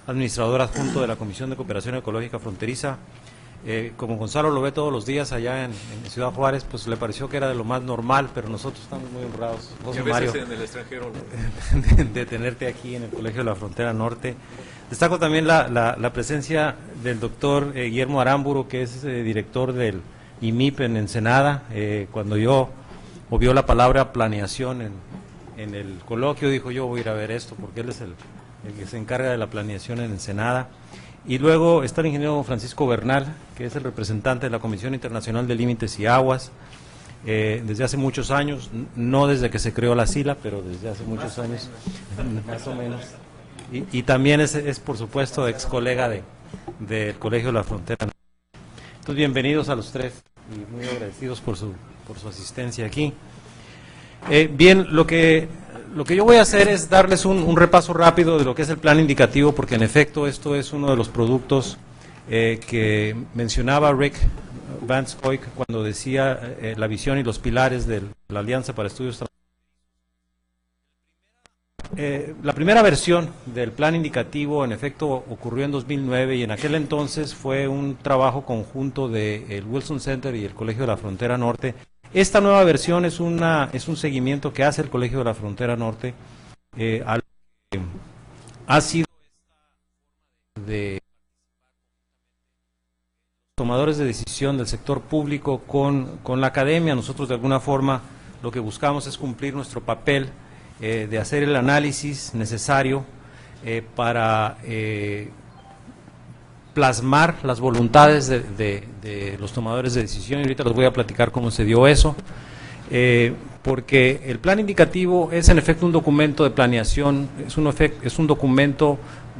administrador adjunto de la Comisión de Cooperación Ecológica Fronteriza. Como Gonzalo lo ve todos los días allá en Ciudad Juárez, pues le pareció que era de lo más normal, pero nosotros estamos muy honrados, José Mario, en el extranjero, de tenerte aquí en el Colegio de la Frontera Norte. Destaco también la presencia del doctor Guillermo Aramburu, que es director del IMIP en Ensenada. Cuando yo oyó la palabra planeación en el coloquio, dijo: yo voy a ir a ver esto, porque él es el que se encarga de la planeación en Ensenada. Y luego está el ingeniero Francisco Bernal, que es el representante de la Comisión Internacional de Límites y Aguas, desde hace muchos años, no desde que se creó la SILA, pero desde hace muchos años, más o menos. Y también es, por supuesto, ex colega del Colegio de la Frontera. Entonces, bienvenidos a los tres y muy agradecidos por su asistencia aquí. Bien, lo que yo voy a hacer es darles un repaso rápido de lo que es el plan indicativo, porque en efecto esto es uno de los productos que mencionaba Rick Vance Hoyk cuando decía la visión y los pilares de la Alianza para Estudios. La primera versión del plan indicativo en efecto ocurrió en 2009 y en aquel entonces fue un trabajo conjunto del Wilson Center y el Colegio de la Frontera Norte. Esta nueva versión es un seguimiento que hace el Colegio de la Frontera Norte a lo que ha sido de tomadores de decisión del sector público con la academia. Nosotros de alguna forma lo que buscamos es cumplir nuestro papel de hacer el análisis necesario para plasmar las voluntades de los tomadores de decisión, y ahorita les voy a platicar cómo se dio eso, porque el plan indicativo es en efecto un documento de planeación, es un documento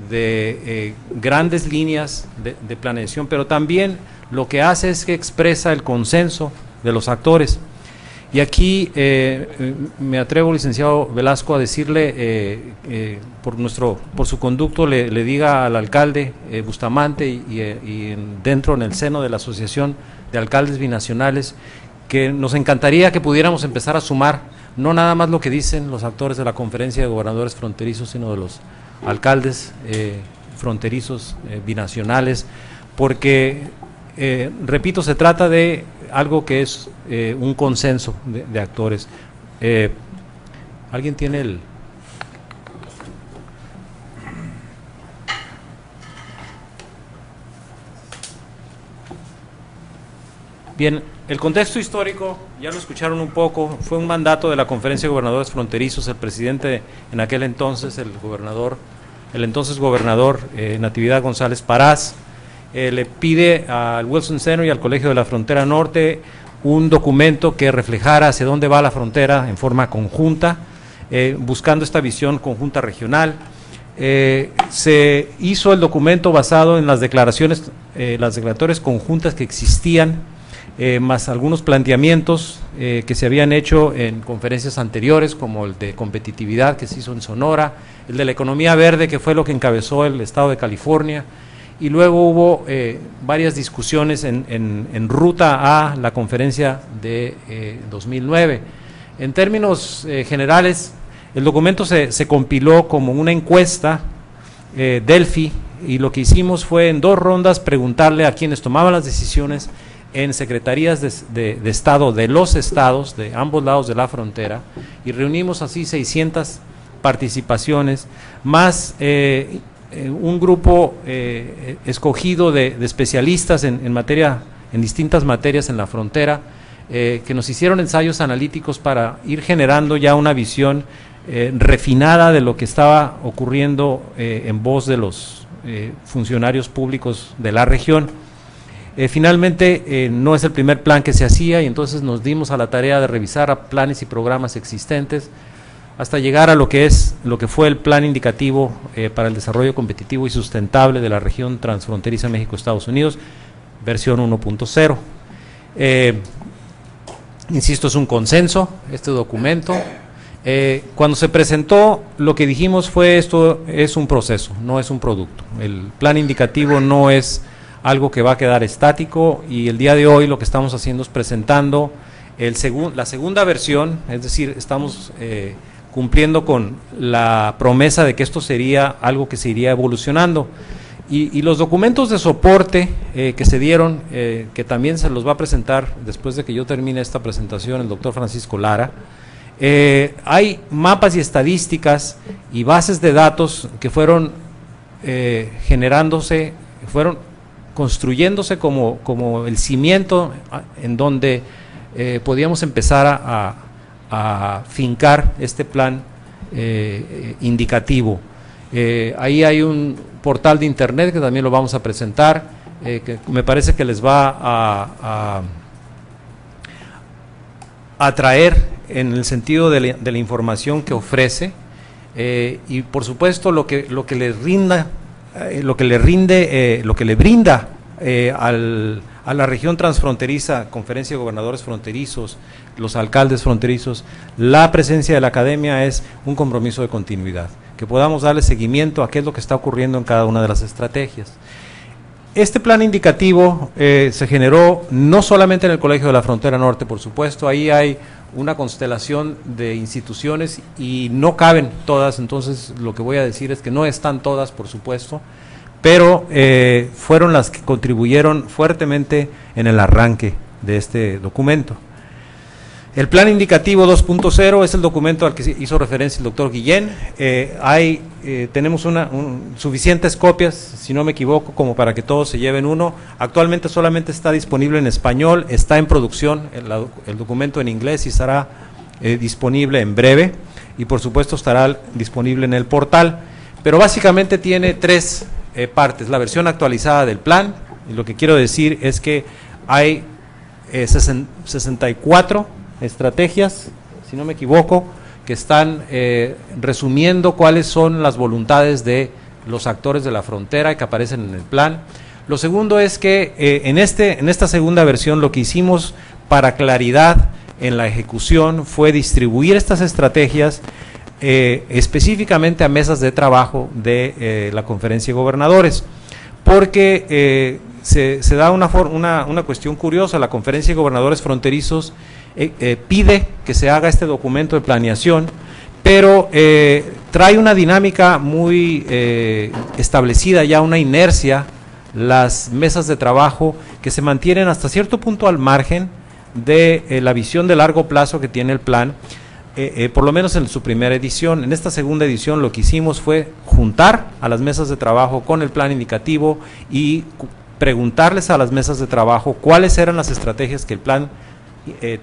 de grandes líneas de planeación, pero también lo que hace es que expresa el consenso de los actores. Y aquí me atrevo, licenciado Velasco, a decirle, por su conducto, le diga al alcalde Bustamante y dentro en el seno de la Asociación de Alcaldes Binacionales, que nos encantaría que pudiéramos empezar a sumar, no nada más lo que dicen los actores de la Conferencia de Gobernadores Fronterizos, sino de los alcaldes fronterizos binacionales, porque, repito, se trata de algo que es un consenso de actores. ¿Alguien tiene el...? Bien, el contexto histórico, ya lo escucharon un poco, fue un mandato de la Conferencia de Gobernadores Fronterizos. El presidente en aquel entonces, el entonces gobernador Natividad González Parás, le pide al Wilson Center y al Colegio de la Frontera Norte un documento que reflejara hacia dónde va la frontera en forma conjunta, buscando esta visión conjunta regional. Se hizo el documento basado en las declaratorias conjuntas que existían, más algunos planteamientos que se habían hecho en conferencias anteriores, como el de competitividad que se hizo en Sonora, el de la economía verde, que fue lo que encabezó el Estado de California, y luego hubo varias discusiones en ruta a la conferencia de 2009. En términos generales, El documento se compiló como una encuesta Delphi, y lo que hicimos fue en 2 rondas preguntarle a quienes tomaban las decisiones en secretarías de Estado de los estados, de ambos lados de la frontera, y reunimos así 600 participaciones, más un grupo escogido de especialistas en distintas materias en la frontera, que nos hicieron ensayos analíticos para ir generando ya una visión refinada de lo que estaba ocurriendo en voz de los funcionarios públicos de la región. Finalmente, no es el primer plan que se hacía, y entonces nos dimos a la tarea de revisar planes y programas existentes hasta llegar a lo que fue el plan indicativo para el desarrollo competitivo y sustentable de la región transfronteriza México-Estados Unidos, versión 1.0. Insisto, es un consenso este documento. Cuando se presentó, lo que dijimos fue: esto es un proceso, no es un producto. El plan indicativo no es algo que va a quedar estático, y el día de hoy lo que estamos haciendo es presentando la segunda versión, es decir, estamos cumpliendo con la promesa de que esto sería algo que se iría evolucionando. Y los documentos de soporte que se dieron, que también se los va a presentar después de que yo termine esta presentación el doctor Francisco Lara. Hay mapas y estadísticas y bases de datos que fueron generándose, fueron construyéndose como el cimiento en donde podíamos empezar a fincar este plan indicativo. Ahí hay un portal de internet que también lo vamos a presentar, que me parece que les va a atraer en el sentido de la información que ofrece, y por supuesto lo que le brinda a la región transfronteriza, Conferencia de Gobernadores Fronterizos, los alcaldes fronterizos, la presencia de la academia, es un compromiso de continuidad, que podamos darle seguimiento a qué es lo que está ocurriendo en cada una de las estrategias. Este plan indicativo se generó no solamente en el Colegio de la Frontera Norte, por supuesto, ahí hay una constelación de instituciones y no caben todas, entonces lo que voy a decir es que no están todas, por supuesto, pero fueron las que contribuyeron fuertemente en el arranque de este documento. El plan indicativo 2.0 es el documento al que hizo referencia el doctor Guillén. Tenemos suficientes copias, si no me equivoco, como para que todos se lleven uno. Actualmente solamente está disponible en español, está en producción el documento en inglés y estará disponible en breve, y por supuesto estará disponible en el portal. Pero básicamente tiene 3 partes: la versión actualizada del plan, y lo que quiero decir es que hay 64 estrategias, si no me equivoco, que están resumiendo cuáles son las voluntades de los actores de la frontera y que aparecen en el plan. Lo segundo es que en esta segunda versión lo que hicimos para claridad en la ejecución fue distribuir estas estrategias específicamente a mesas de trabajo de la Conferencia de Gobernadores, porque se da una cuestión curiosa. La Conferencia de Gobernadores Fronterizos pide que se haga este documento de planeación, pero trae una dinámica muy establecida, ya una inercia, las mesas de trabajo que se mantienen hasta cierto punto al margen de la visión de largo plazo que tiene el plan, por lo menos en su primera edición. En esta segunda edición lo que hicimos fue juntar a las mesas de trabajo con el plan indicativo y preguntarles a las mesas de trabajo cuáles eran las estrategias que el plan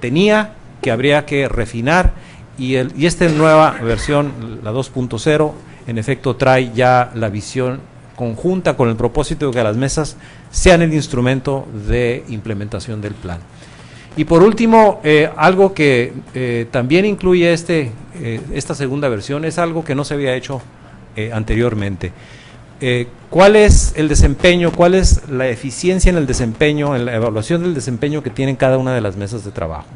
tenía, que habría que refinar, y esta nueva versión, la 2.0, en efecto trae ya la visión conjunta con el propósito de que las mesas sean el instrumento de implementación del plan. Y por último, algo que también incluye esta segunda versión es algo que no se había hecho anteriormente. ¿Cuál es el desempeño, cuál es la eficiencia en el desempeño, en la evaluación del desempeño que tienen cada una de las mesas de trabajo?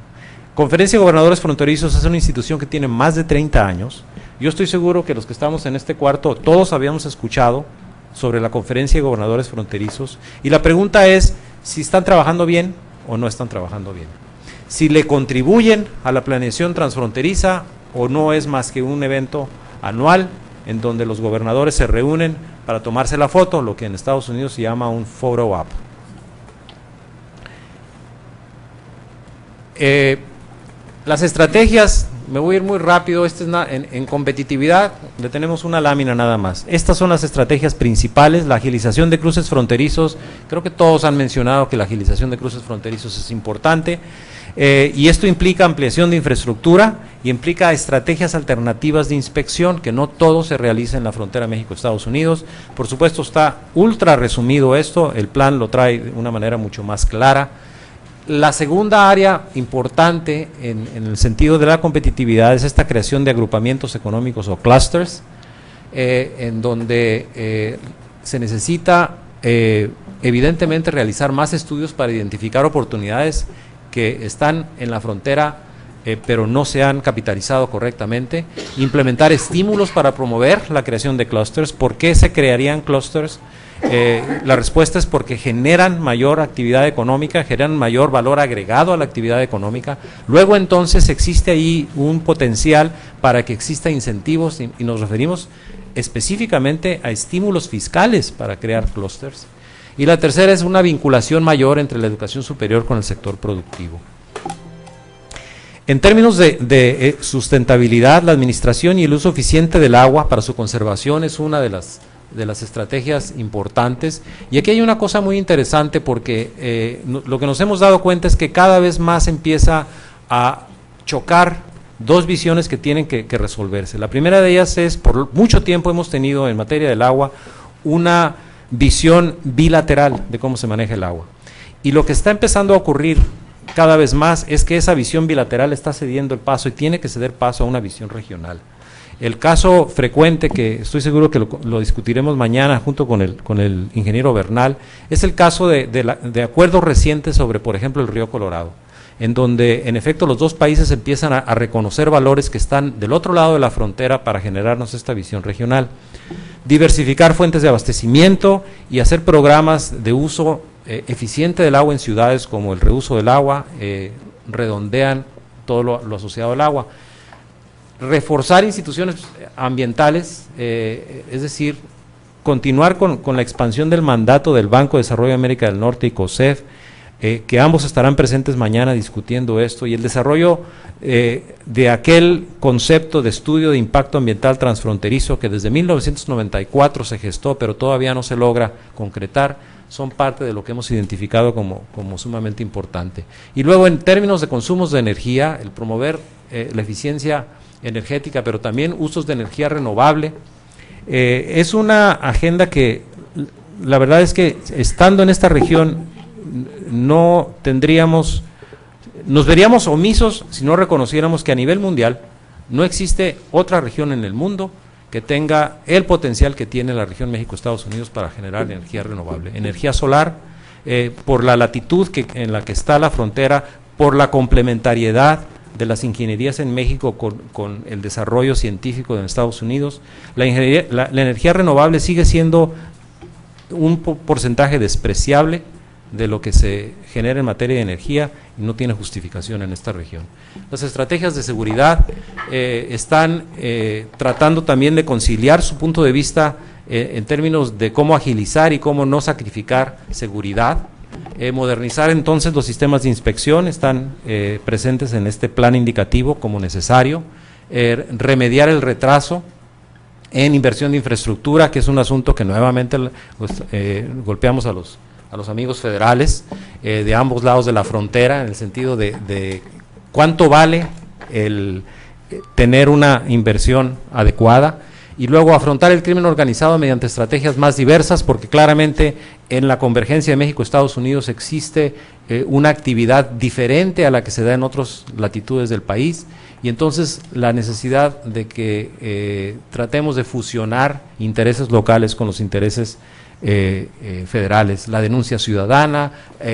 Conferencia de Gobernadores Fronterizos es una institución que tiene más de 30 años. Yo estoy seguro que los que estamos en este cuarto, todos habíamos escuchado sobre la Conferencia de Gobernadores Fronterizos, y la pregunta es si están trabajando bien o no están trabajando bien, si le contribuyen a la planeación transfronteriza o no es más que un evento anual en donde los gobernadores se reúnen para tomarse la foto, lo que en Estados Unidos se llama un photo op. Las estrategias, me voy a ir muy rápido, esta es en competitividad, le tenemos una lámina nada más. Estas son las estrategias principales, la agilización de cruces fronterizos, creo que todos han mencionado que la agilización de cruces fronterizos es importante, y esto implica ampliación de infraestructura y implica estrategias alternativas de inspección, que no todo se realiza en la frontera México-Estados Unidos. Por supuesto está ultra resumido esto, el plan lo trae de una manera mucho más clara. La segunda área importante en el sentido de la competitividad es esta creación de agrupamientos económicos o clusters, en donde se necesita evidentemente realizar más estudios para identificar oportunidades que están en la frontera pero no se han capitalizado correctamente, implementar estímulos para promover la creación de clusters. ¿Por qué se crearían clusters? La respuesta es porque generan mayor actividad económica, generan mayor valor agregado a la actividad económica. Luego entonces existe ahí un potencial para que exista incentivos y nos referimos específicamente a estímulos fiscales para crear clústeres. Y la tercera es una vinculación mayor entre la educación superior con el sector productivo. En términos de sustentabilidad, la administración y el uso eficiente del agua para su conservación es una de las estrategias importantes. Y aquí hay una cosa muy interesante porque lo que nos hemos dado cuenta es que cada vez más empieza a chocar dos visiones que tienen que resolverse. La primera de ellas es, por mucho tiempo hemos tenido en materia del agua una visión bilateral de cómo se maneja el agua. Y lo que está empezando a ocurrir cada vez más es que esa visión bilateral está cediendo el paso y tiene que ceder paso a una visión regional. El caso frecuente, que estoy seguro que lo discutiremos mañana junto con el ingeniero Bernal, es el caso de acuerdos recientes sobre, por ejemplo, el río Colorado, en donde en efecto los dos países empiezan a reconocer valores que están del otro lado de la frontera para generarnos esta visión regional. Diversificar fuentes de abastecimiento y hacer programas de uso eficiente del agua en ciudades como el reuso del agua, redondean todo lo asociado al agua. Reforzar instituciones ambientales, es decir, continuar con la expansión del mandato del Banco de Desarrollo de América del Norte y COSEF, que ambos estarán presentes mañana discutiendo esto, y el desarrollo de aquel concepto de estudio de impacto ambiental transfronterizo que desde 1994 se gestó, pero todavía no se logra concretar, son parte de lo que hemos identificado como sumamente importante. Y luego, en términos de consumos de energía, el promover la eficiencia energética, pero también usos de energía renovable, es una agenda que la verdad es que estando en esta región no tendríamos, nos veríamos omisos si no reconociéramos que a nivel mundial no existe otra región en el mundo que tenga el potencial que tiene la región México-Estados Unidos para generar energía renovable, energía solar, por la latitud en la que está la frontera, por la complementariedad de las ingenierías en México con el desarrollo científico en Estados Unidos. La energía renovable sigue siendo un porcentaje despreciable de lo que se genera en materia de energía y no tiene justificación en esta región. Las estrategias de seguridad están tratando también de conciliar su punto de vista en términos de cómo agilizar y cómo no sacrificar seguridad. Modernizar entonces los sistemas de inspección están presentes en este plan indicativo como necesario. Remediar el retraso en inversión de infraestructura, que es un asunto que nuevamente golpeamos a los amigos federales de ambos lados de la frontera, en el sentido de cuánto vale el tener una inversión adecuada, y luego afrontar el crimen organizado mediante estrategias más diversas, porque claramente en la convergencia de México-Estados Unidos existe una actividad diferente a la que se da en otras latitudes del país, y entonces la necesidad de que tratemos de fusionar intereses locales con los intereses federales, la denuncia ciudadana,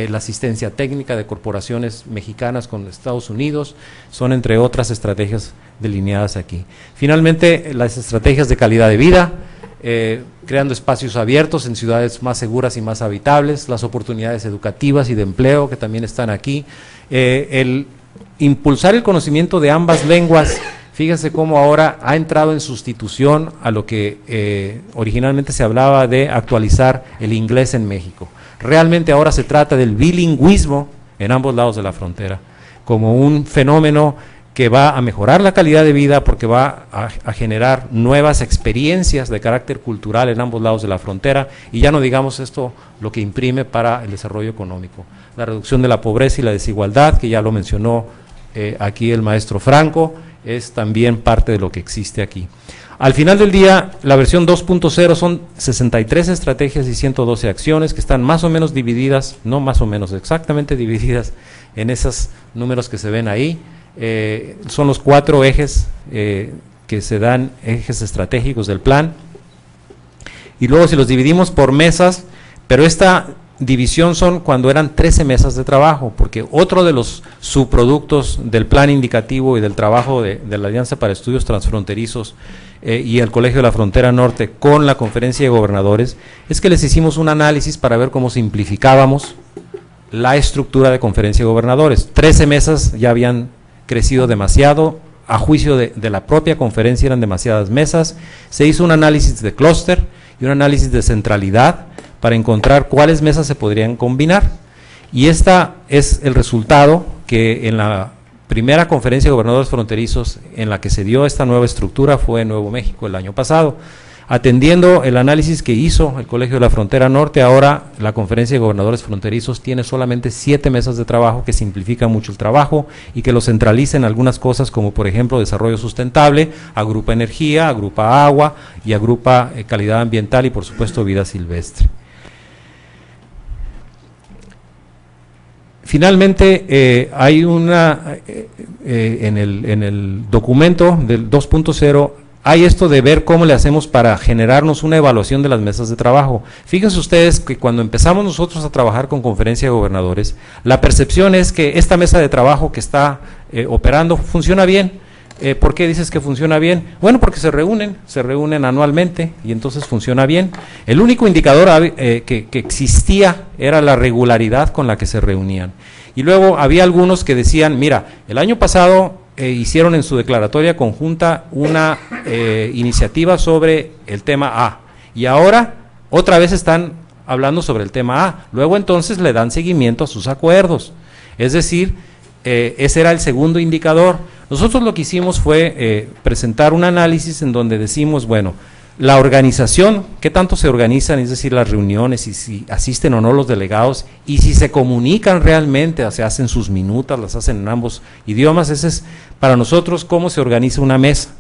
la asistencia técnica de corporaciones mexicanas con Estados Unidos, son entre otras estrategias delineadas aquí. Finalmente, las estrategias de calidad de vida, creando espacios abiertos en ciudades más seguras y más habitables, las oportunidades educativas y de empleo que también están aquí, el impulsar el conocimiento de ambas lenguas fíjense cómo ahora ha entrado en sustitución a lo que originalmente se hablaba de actualizar el inglés en México. Realmente ahora se trata del bilingüismo en ambos lados de la frontera, como un fenómeno que va a mejorar la calidad de vida porque va a generar nuevas experiencias de carácter cultural en ambos lados de la frontera, y ya no digamos esto lo que imprime para el desarrollo económico. La reducción de la pobreza y la desigualdad, que ya lo mencionó aquí el maestro Franco, es también parte de lo que existe aquí. Al final del día, la versión 2.0 son 63 estrategias y 112 acciones que están más o menos divididas, no más o menos, exactamente divididas en esos números que se ven ahí. Son los 4 ejes que se dan, ejes estratégicos del plan, y luego si los dividimos por mesas, pero esta división son cuando eran 13 mesas de trabajo, porque otro de los subproductos del plan indicativo y del trabajo de la Alianza para Estudios Transfronterizos y el Colegio de la Frontera Norte con la Conferencia de Gobernadores, es que les hicimos un análisis para ver cómo simplificábamos la estructura de Conferencia de Gobernadores. 13 mesas ya habían crecido demasiado, a juicio de la propia conferencia eran demasiadas mesas. Se hizo un análisis de clúster y un análisis de centralidad para encontrar cuáles mesas se podrían combinar, y esta es el resultado que en la primera conferencia de gobernadores fronterizos en la que se dio esta nueva estructura fue en Nuevo México el año pasado. Atendiendo el análisis que hizo el Colegio de la Frontera Norte, ahora la Conferencia de Gobernadores Fronterizos tiene solamente 7 mesas de trabajo, que simplifican mucho el trabajo y que lo centraliza en algunas cosas como por ejemplo desarrollo sustentable, agrupa energía, agrupa agua y agrupa calidad ambiental y por supuesto vida silvestre. Finalmente, hay una, en el documento del 2.0, hay esto de ver cómo le hacemos para generarnos una evaluación de las mesas de trabajo. Fíjense ustedes que cuando empezamos nosotros a trabajar con Conferencia de Gobernadores, la percepción es que esta mesa de trabajo que está operando funciona bien. ¿Por qué dices que funciona bien? Bueno, porque se reúnen anualmente y entonces funciona bien. El único indicador que existía era la regularidad con la que se reunían. Y luego había algunos que decían, mira, el año pasado hicieron en su declaratoria conjunta una iniciativa sobre el tema A, y ahora otra vez están hablando sobre el tema A. Luego entonces le dan seguimiento a sus acuerdos. Es decir, ese era el segundo indicador. Nosotros lo que hicimos fue presentar un análisis en donde decimos, bueno, la organización, qué tanto se organizan, es decir, las reuniones, y si asisten o no los delegados, y si se comunican realmente, se hacen sus minutas, las hacen en ambos idiomas. Ese es para nosotros cómo se organiza una mesa.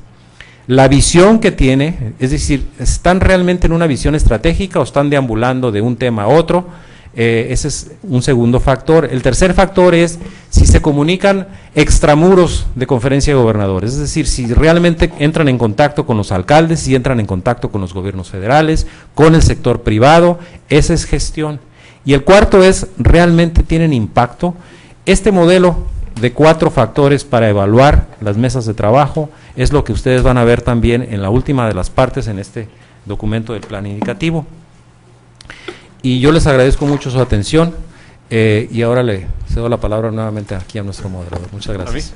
La visión que tiene, es decir, ¿están realmente en una visión estratégica o están deambulando de un tema a otro? Ese es un segundo factor. El tercer factor es si se comunican extramuros de Conferencia de Gobernadores, es decir, si realmente entran en contacto con los alcaldes, si entran en contacto con los gobiernos federales, con el sector privado. Esa es gestión. Y el cuarto es, ¿realmente tienen impacto? Este modelo de 4 factores para evaluar las mesas de trabajo es lo que ustedes van a ver también en la última de las partes en este documento del plan indicativo. Y yo les agradezco mucho su atención y ahora le cedo la palabra nuevamente aquí a nuestro moderador. Muchas gracias.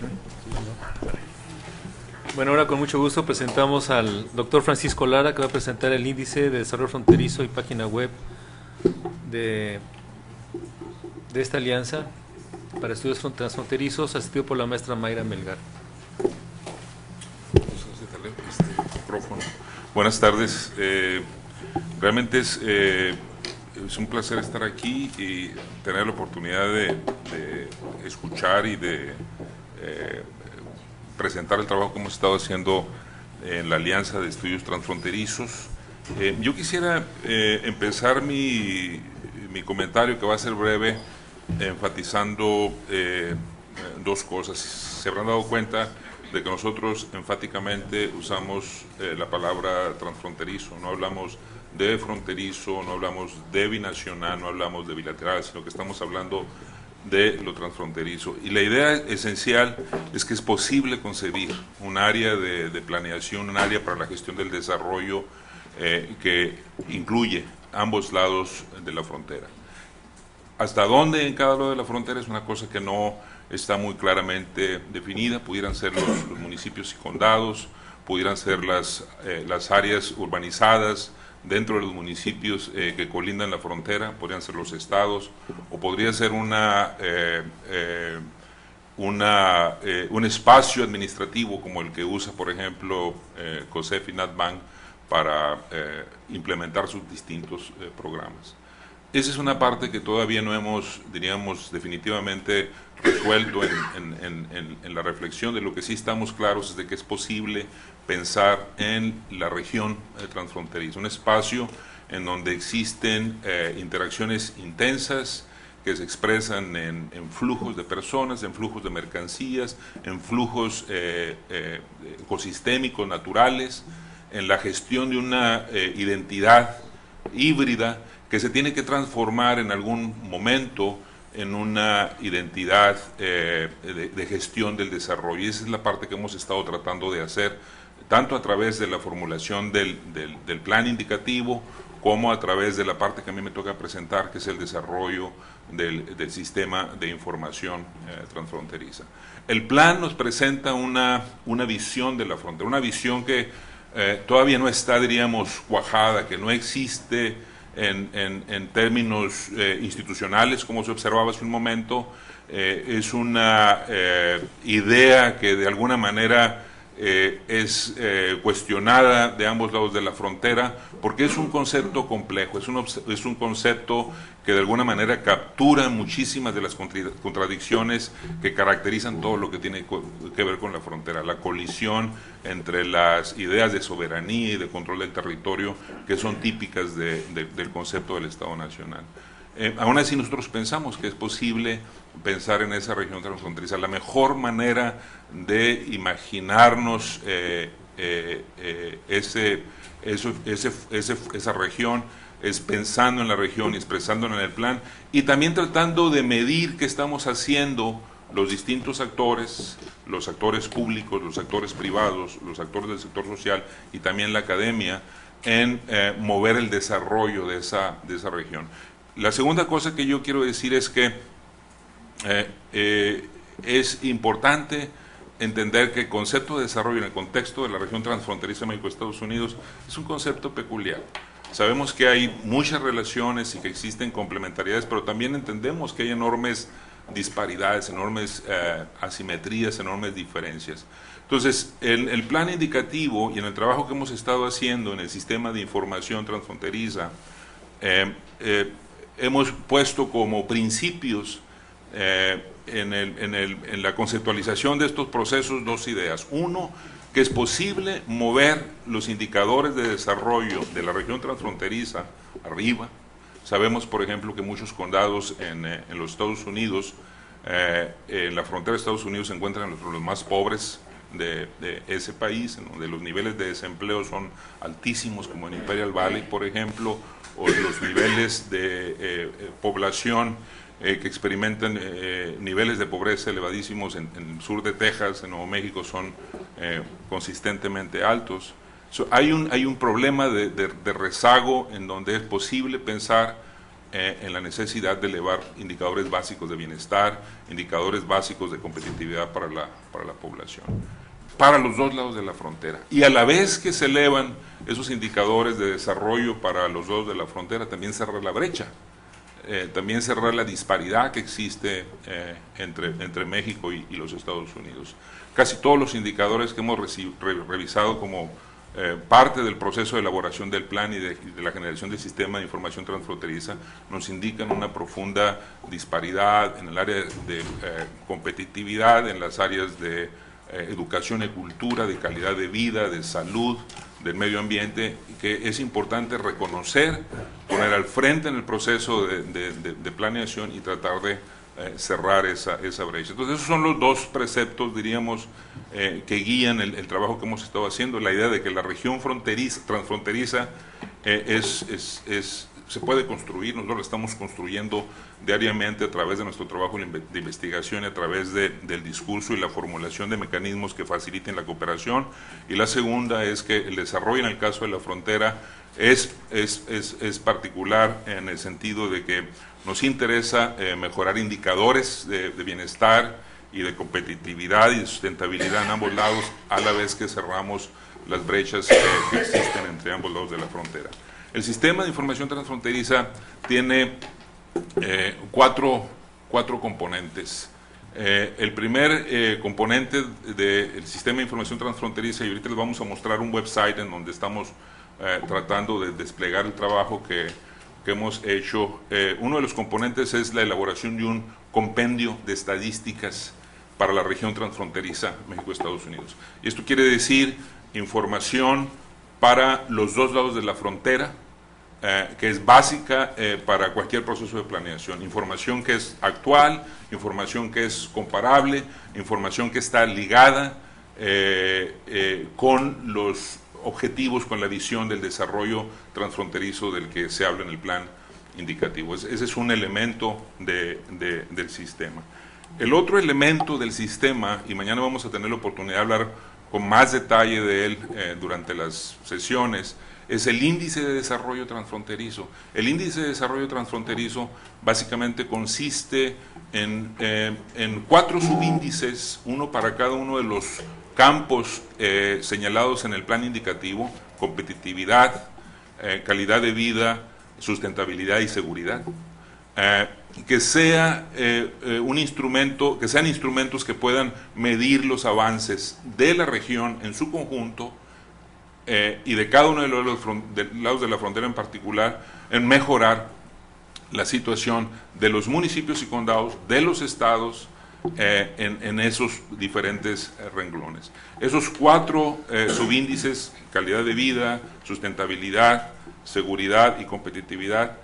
Bueno, ahora con mucho gusto presentamos al doctor Francisco Lara, que va a presentar el índice de desarrollo fronterizo y página web de esta alianza para estudios transfronterizos, asistido por la maestra Mayra Melgar. Buenas tardes. Realmente es un placer estar aquí y tener la oportunidad de escuchar y de presentar el trabajo que hemos estado haciendo en la Alianza de Estudios Transfronterizos. Yo quisiera empezar mi comentario, que va a ser breve, enfatizando 2 cosas. Se habrán dado cuenta de que nosotros enfáticamente usamos la palabra transfronterizo. No hablamos de fronterizo, no hablamos de binacional, no hablamos de bilateral, sino que estamos hablando de lo transfronterizo. Y la idea esencial es que es posible concebir un área de planeación, un área para la gestión del desarrollo que incluye ambos lados de la frontera. Hasta dónde en cada lado de la frontera es una cosa que no está muy claramente definida, pudieran ser los municipios y condados, pudieran ser las áreas urbanizadas dentro de los municipios que colindan la frontera, podrían ser los estados, o podría ser un espacio administrativo como el que usa, por ejemplo, COSEF y NatBank para implementar sus distintos programas. Esa es una parte que todavía no hemos, diríamos, definitivamente resuelto en la reflexión. De lo que sí estamos claros es de que es posible pensar en la región transfronteriza, un espacio en donde existen interacciones intensas que se expresan en flujos de personas, en flujos de mercancías, en flujos ecosistémicos naturales, en la gestión de una identidad híbrida que se tiene que transformar en algún momento en una identidad de gestión del desarrollo. Y esa es la parte que hemos estado tratando de hacer, tanto a través de la formulación del plan indicativo, como a través de la parte que a mí me toca presentar, que es el desarrollo del sistema de información transfronteriza. El plan nos presenta una visión de la frontera, una visión que todavía no está, diríamos, cuajada, que no existe en términos institucionales, como se observaba hace un momento. Es una idea que de alguna manera es cuestionada de ambos lados de la frontera, porque es un concepto complejo, es un concepto que de alguna manera captura muchísimas de las contradicciones que caracterizan todo lo que tiene que ver con la frontera, la colisión entre las ideas de soberanía y de control del territorio que son típicas del concepto del Estado Nacional. Aún así nosotros pensamos que es posible pensar en esa región transfronteriza. La mejor manera de imaginarnos esa región es pensando en la región y expresándola en el plan, y también tratando de medir qué estamos haciendo los distintos actores, los actores públicos, los actores privados, los actores del sector social y también la academia, en mover el desarrollo de esa región. La segunda cosa que yo quiero decir es que es importante entender que el concepto de desarrollo en el contexto de la región transfronteriza México-Estados Unidos es un concepto peculiar. Sabemos que hay muchas relaciones y que existen complementariedades, pero también entendemos que hay enormes disparidades, enormes asimetrías, enormes diferencias. Entonces, el plan indicativo y en el trabajo que hemos estado haciendo en el sistema de información transfronteriza, hemos puesto como principios en la conceptualización de estos procesos dos ideas. Uno, que es posible mover los indicadores de desarrollo de la región transfronteriza arriba. Sabemos, por ejemplo, que muchos condados en los Estados Unidos, en la frontera de Estados Unidos, se encuentran entre los más pobres de ese país, en donde los niveles de desempleo son altísimos, como en Imperial Valley, por ejemplo, o los niveles de población que experimentan niveles de pobreza elevadísimos en el sur de Texas, en Nuevo México, son consistentemente altos. Hay un problema de rezago en donde es posible pensar en la necesidad de elevar indicadores básicos de bienestar, indicadores básicos de competitividad para la población, para los dos lados de la frontera. Y a la vez que se elevan esos indicadores de desarrollo para los dos de la frontera, también cerrar la brecha, también cerrar la disparidad que existe entre México y los Estados Unidos. Casi todos los indicadores que hemos revisado como parte del proceso de elaboración del plan y de la generación del sistema de información transfronteriza nos indican una profunda disparidad en el área de competitividad, en las áreas de educación y cultura, de calidad de vida, de salud, del medio ambiente, que es importante reconocer, poner al frente en el proceso de planeación y tratar de cerrar esa brecha. Entonces esos son los dos preceptos, diríamos, que guían el trabajo que hemos estado haciendo. La idea de que la región transfronteriza se puede construir, nosotros lo estamos construyendo diariamente a través de nuestro trabajo de investigación y a través del discurso y la formulación de mecanismos que faciliten la cooperación. Y la segunda es que el desarrollo en el caso de la frontera es particular en el sentido de que nos interesa mejorar indicadores de bienestar y de competitividad y de sustentabilidad en ambos lados, a la vez que cerramos las brechas que existen entre ambos lados de la frontera. El sistema de información transfronteriza tiene cuatro componentes. El primer componente del sistema de información transfronteriza, y ahorita les vamos a mostrar un website en donde estamos tratando de desplegar el trabajo que hemos hecho. Uno de los componentes es la elaboración de un compendio de estadísticas para la región transfronteriza México-Estados Unidos. Y esto quiere decir información para los dos lados de la frontera, que es básica para cualquier proceso de planeación. Información que es actual, información que es comparable, información que está ligada con los objetivos, con la visión del desarrollo transfronterizo del que se habla en el plan indicativo. Ese es un elemento del sistema. El otro elemento del sistema, y mañana vamos a tener la oportunidad de hablar con más detalle de él durante las sesiones, es el índice de desarrollo transfronterizo. El índice de desarrollo transfronterizo básicamente consiste en 4 subíndices, uno para cada uno de los campos señalados en el plan indicativo: competitividad, calidad de vida, sustentabilidad y seguridad. Que sea un instrumento, que sean instrumentos que puedan medir los avances de la región en su conjunto y de cada uno de los lados de la frontera en particular, en mejorar la situación de los municipios y condados, de los estados, en esos diferentes renglones. Esos 4 subíndices, calidad de vida, sustentabilidad, seguridad y competitividad,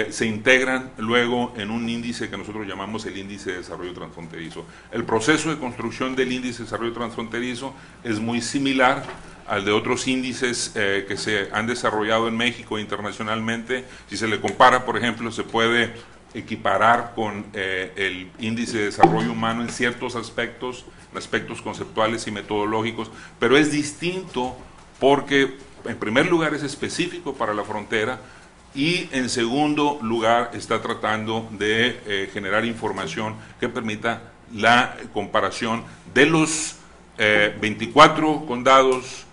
se integran luego en un índice que nosotros llamamos el índice de desarrollo transfronterizo. El proceso de construcción del índice de desarrollo transfronterizo es muy similar al de otros índices que se han desarrollado en México e internacionalmente. Si se le compara, por ejemplo, se puede equiparar con el índice de desarrollo humano en ciertos aspectos conceptuales y metodológicos, pero es distinto porque, en primer lugar, es específico para la frontera, y en segundo lugar está tratando de generar información que permita la comparación de los 24 condados,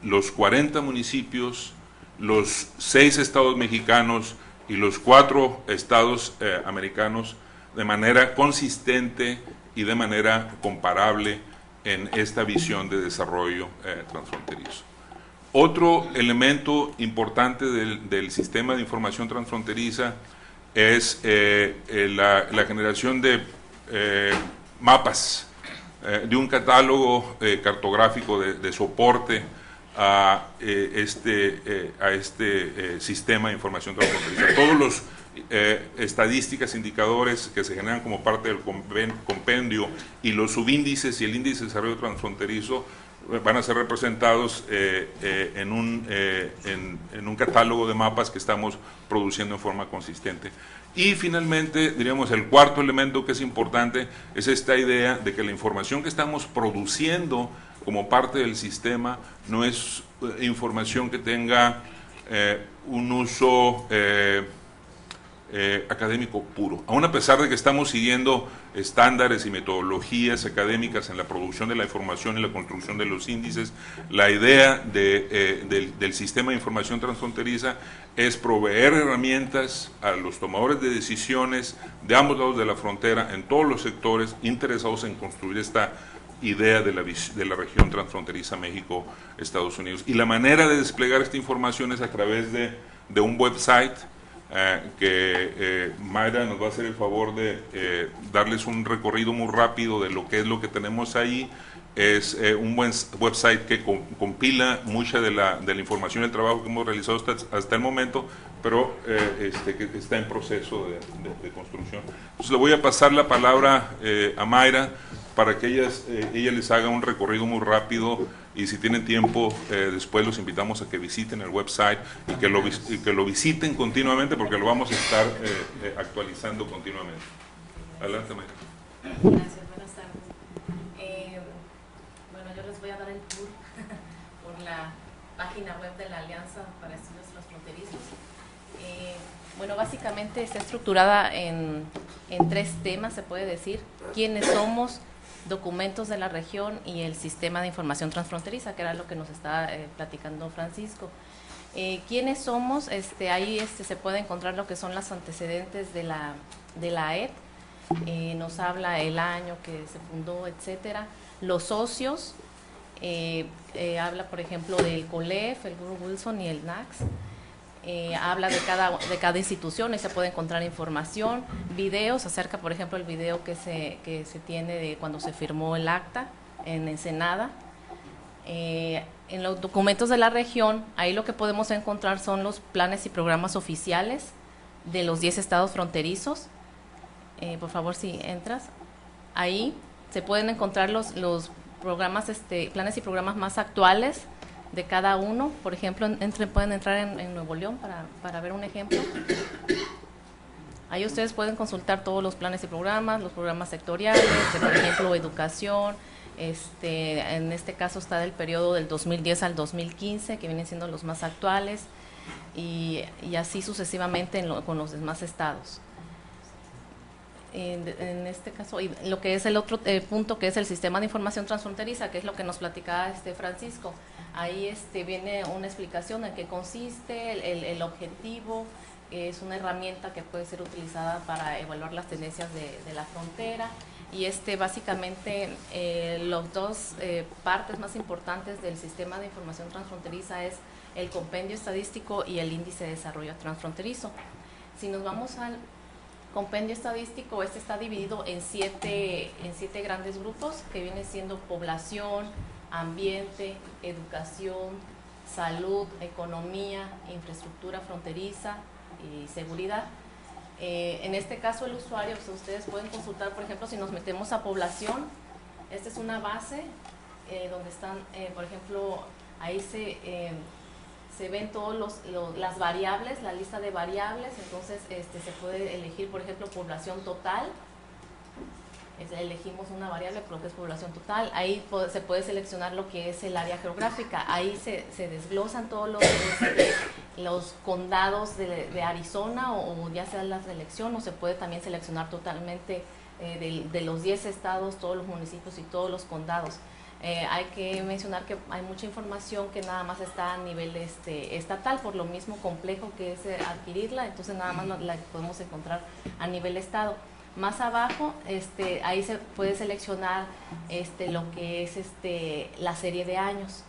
los 40 municipios, los 6 estados mexicanos y los 4 estados americanos de manera consistente y de manera comparable en esta visión de desarrollo transfronterizo. Otro elemento importante del sistema de información transfronteriza es la generación de mapas, de un catálogo cartográfico de soporte a este sistema de información transfronteriza. Todos los estadísticas, indicadores que se generan como parte del compendio y los subíndices y el índice de desarrollo transfronterizo van a ser representados en un catálogo de mapas que estamos produciendo en forma consistente. Y finalmente, diríamos, el cuarto elemento que es importante es esta idea de que la información que estamos produciendo como parte del sistema no es información que tenga un uso académico puro. Aún a pesar de que estamos siguiendo estándares y metodologías académicas en la producción de la información y la construcción de los índices, la idea del sistema de información transfronteriza es proveer herramientas a los tomadores de decisiones de ambos lados de la frontera, en todos los sectores interesados en construir esta idea de la región transfronteriza México-Estados Unidos. Y la manera de desplegar esta información es a través de un website que Mayra nos va a hacer el favor de darles un recorrido muy rápido de lo que es lo que tenemos ahí. Es un buen website que compila mucha de la información y el trabajo que hemos realizado hasta el momento, pero que está en proceso de construcción. Entonces le voy a pasar la palabra a Mayra para que ella les haga un recorrido muy rápido, y si tienen tiempo después los invitamos a que visiten el website y que lo visiten continuamente, porque lo vamos a estar actualizando continuamente. Adelante, Mayra. Gracias, buenas tardes. Bueno, yo les voy a dar el tour por la página web de la Alianza para Estudios Transfronterizos. Bueno, básicamente está estructurada en 3 temas, se puede decir: quiénes somos, documentos de la región y el sistema de información transfronteriza, que era lo que nos estaba platicando Francisco. ¿Quiénes somos? Ahí se puede encontrar lo que son los antecedentes de la AED, nos habla el año que se fundó, etcétera. Los socios, habla por ejemplo del COLEF, el Grupo Wilson y el NACS. Habla de cada institución y se puede encontrar información, videos acerca, por ejemplo, el video que se tiene de cuando se firmó el acta en Ensenada. En los documentos de la región, ahí lo que podemos encontrar son los planes y programas oficiales de los 10 estados fronterizos. Por favor, si entras, ahí se pueden encontrar los programas, planes y programas más actuales de cada uno. Por ejemplo, pueden entrar en Nuevo León para ver un ejemplo. Ahí ustedes pueden consultar todos los planes y programas, los programas sectoriales, por ejemplo, educación. En este caso está del periodo del 2010 al 2015, que vienen siendo los más actuales, y así sucesivamente con los demás estados. En este caso, y lo que es el otro punto, que es el sistema de información transfronteriza, que es lo que nos platicaba Francisco. Ahí viene una explicación en qué consiste, el objetivo. Es una herramienta que puede ser utilizada para evaluar las tendencias de la frontera, y básicamente los dos partes más importantes del sistema de información transfronteriza es el compendio estadístico y el índice de desarrollo transfronterizo. Si nos vamos al compendio estadístico, está dividido en siete grandes grupos, que viene siendo población, ambiente, educación, salud, economía, infraestructura fronteriza y seguridad. En este caso el usuario, ustedes pueden consultar, por ejemplo, si nos metemos a población, esta es una base donde están, por ejemplo, ahí se ven todas las variables, la lista de variables. Entonces se puede elegir, por ejemplo, población total. Elegimos una variable por lo que es población total. Ahí se puede seleccionar lo que es el área geográfica. Ahí se desglosan todos los condados de Arizona, o ya sea la selección, o se puede también seleccionar totalmente de los 10 estados, todos los municipios y todos los condados. Hay que mencionar que hay mucha información que nada más está a nivel estatal, por lo mismo complejo que es adquirirla, entonces nada más la podemos encontrar a nivel estado. Más abajo, ahí se puede seleccionar lo que es la serie de años.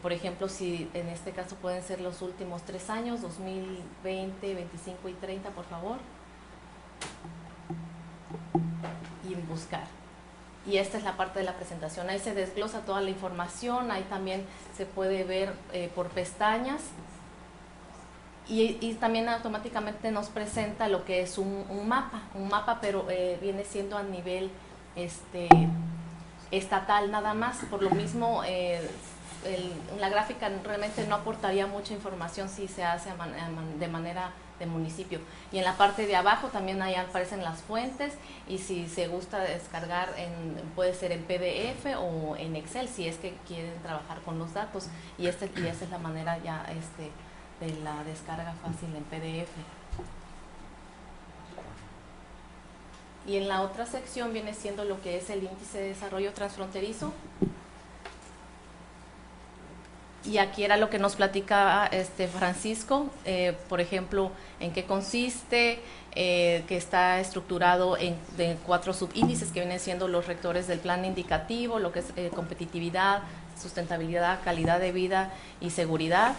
Por ejemplo, si en este caso pueden ser los últimos 3 años, 2020, 25 y 30, por favor. Y buscar. Y esta es la parte de la presentación. Ahí se desglosa toda la información, ahí también se puede ver por pestañas. Y también automáticamente nos presenta lo que es un mapa, pero viene siendo a nivel estatal nada más. Por lo mismo, la gráfica realmente no aportaría mucha información si se hace de manera de municipio. Y en la parte de abajo también ahí aparecen las fuentes, y si se gusta descargar, puede ser en PDF o en Excel, si es que quieren trabajar con los datos. Y esa es la manera ya de la descarga fácil en PDF. Y en la otra sección viene siendo lo que es el índice de desarrollo transfronterizo. Y aquí era lo que nos platicaba Francisco, por ejemplo, en qué consiste, que está estructurado de 4 subíndices que vienen siendo los rectores del plan indicativo, lo que es competitividad, sustentabilidad, calidad de vida y seguridad.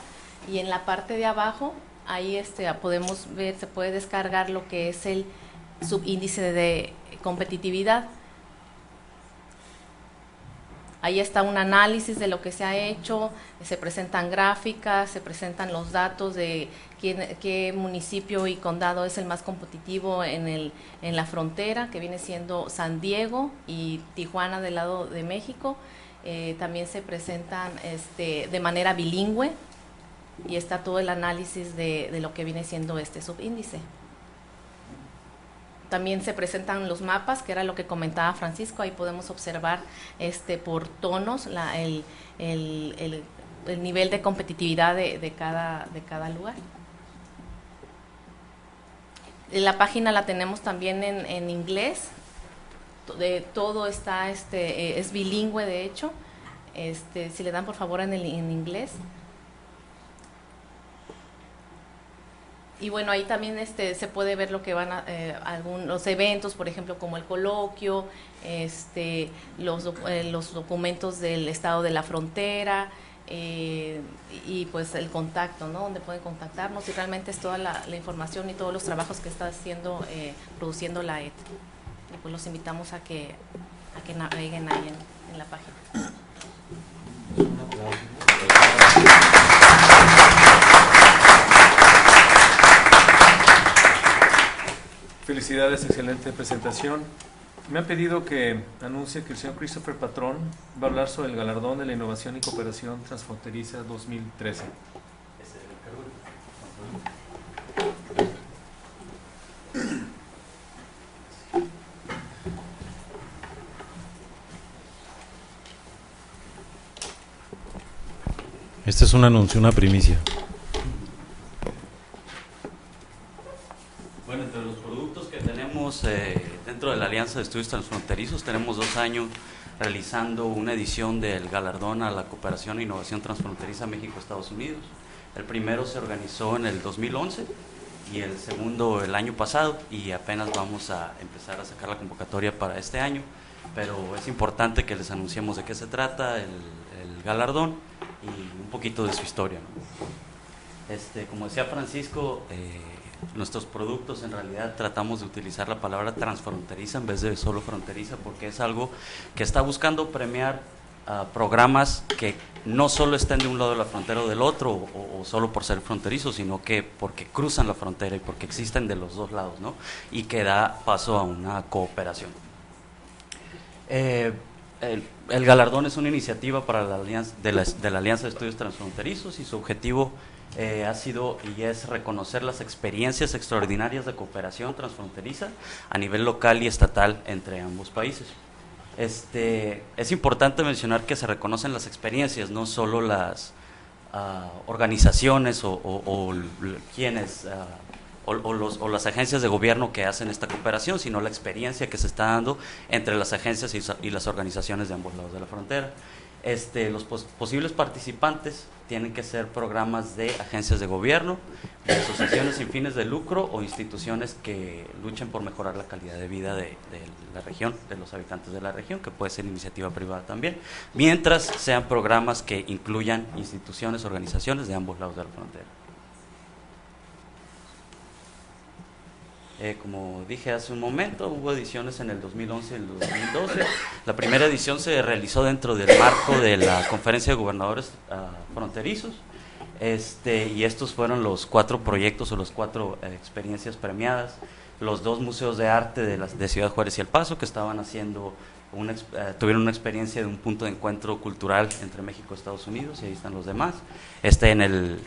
Y en la parte de abajo, ahí podemos ver, se puede descargar lo que es el subíndice de competitividad. Ahí está un análisis de lo que se ha hecho, se presentan gráficas, se presentan los datos de qué municipio y condado es el más competitivo en la frontera, que viene siendo San Diego y Tijuana del lado de México. También se presentan de manera bilingüe, y está todo el análisis de lo que viene siendo este subíndice. También se presentan los mapas, que era lo que comentaba Francisco. Ahí podemos observar por tonos el nivel de competitividad de cada lugar. La página la tenemos también en inglés, de todo está, es bilingüe de hecho. Si le dan por favor en inglés. Y bueno, ahí también se puede ver lo que van a algunos eventos, por ejemplo, como el coloquio, los documentos del estado de la frontera, y pues el contacto, ¿no? Donde pueden contactarnos, y realmente es toda la información y todos los trabajos que está haciendo, produciendo la ET. Y pues los invitamos a que naveguen ahí en la página. Felicidades, excelente presentación. Me han pedido que anuncie que el señor Christopher Patrón va a hablar sobre el galardón de la innovación y cooperación transfronteriza 2013. Este es un anuncio, una primicia. Bueno, entre los productos que tenemos dentro de la Alianza de Estudios Transfronterizos, tenemos 2 años realizando una edición del galardón a la cooperación e innovación transfronteriza México-Estados Unidos. El primero se organizó en el 2011 y el segundo el año pasado, y apenas vamos a empezar a sacar la convocatoria para este año, pero es importante que les anunciemos de qué se trata el galardón y un poquito de su historia, ¿no? Como decía Francisco, nuestros productos en realidad tratamos de utilizar la palabra transfronteriza en vez de solo fronteriza, porque es algo que está buscando premiar programas que no solo estén de un lado de la frontera o del otro, o solo por ser fronterizos, sino que porque cruzan la frontera y porque existen de los dos lados, ¿no? Y que da paso a una cooperación. El galardón es una iniciativa para la alianza, de la Alianza de Estudios Transfronterizos, y su objetivo ha sido y es reconocer las experiencias extraordinarias de cooperación transfronteriza a nivel local y estatal entre ambos países. Es importante mencionar que se reconocen las experiencias, no solo las organizaciones o quienes o las agencias de gobierno que hacen esta cooperación, sino la experiencia que se está dando entre las agencias y las organizaciones de ambos lados de la frontera. Los posibles participantes tienen que ser programas de agencias de gobierno, de asociaciones sin fines de lucro o instituciones que luchen por mejorar la calidad de vida de la región, de los habitantes de la región, que puede ser iniciativa privada también, mientras sean programas que incluyan instituciones, organizaciones de ambos lados de la frontera. Como dije hace un momento, hubo ediciones en el 2011 y el 2012. La primera edición se realizó dentro del marco de la Conferencia de Gobernadores Fronterizos, y estos fueron los 4 proyectos o las 4 experiencias premiadas. Los 2 museos de arte de Ciudad Juárez y El Paso, que estaban haciendo tuvieron una experiencia de un punto de encuentro cultural entre México y Estados Unidos, y ahí están los demás. En el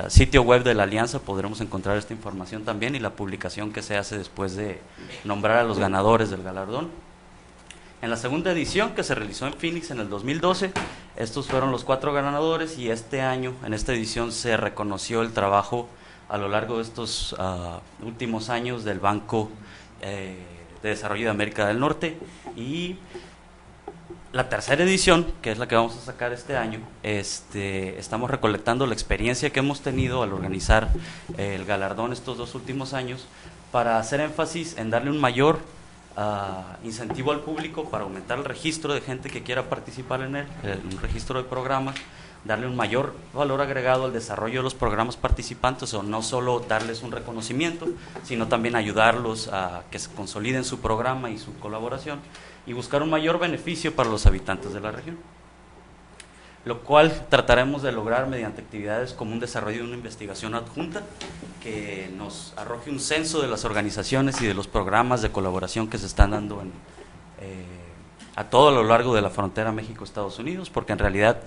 sitio web de la Alianza podremos encontrar esta información también, y la publicación que se hace después de nombrar a los ganadores del galardón. En la segunda edición, que se realizó en Phoenix en el 2012, estos fueron los 4 ganadores, y este año, en esta edición, se reconoció el trabajo a lo largo de estos últimos años del Banco de Desarrollo de América del Norte. Y la tercera edición, que es la que vamos a sacar este año, estamos recolectando la experiencia que hemos tenido al organizar el galardón estos 2 últimos años, para hacer énfasis en darle un mayor incentivo al público para aumentar el registro de gente que quiera participar en él, un registro de programas, darle un mayor valor agregado al desarrollo de los programas participantes, o no solo darles un reconocimiento, sino también ayudarlos a que se consoliden su programa y su colaboración, y buscar un mayor beneficio para los habitantes de la región, lo cual trataremos de lograr mediante actividades como un desarrollo de una investigación adjunta que nos arroje un censo de las organizaciones y de los programas de colaboración que se están dando a todo lo largo de la frontera México-Estados Unidos, porque en realidad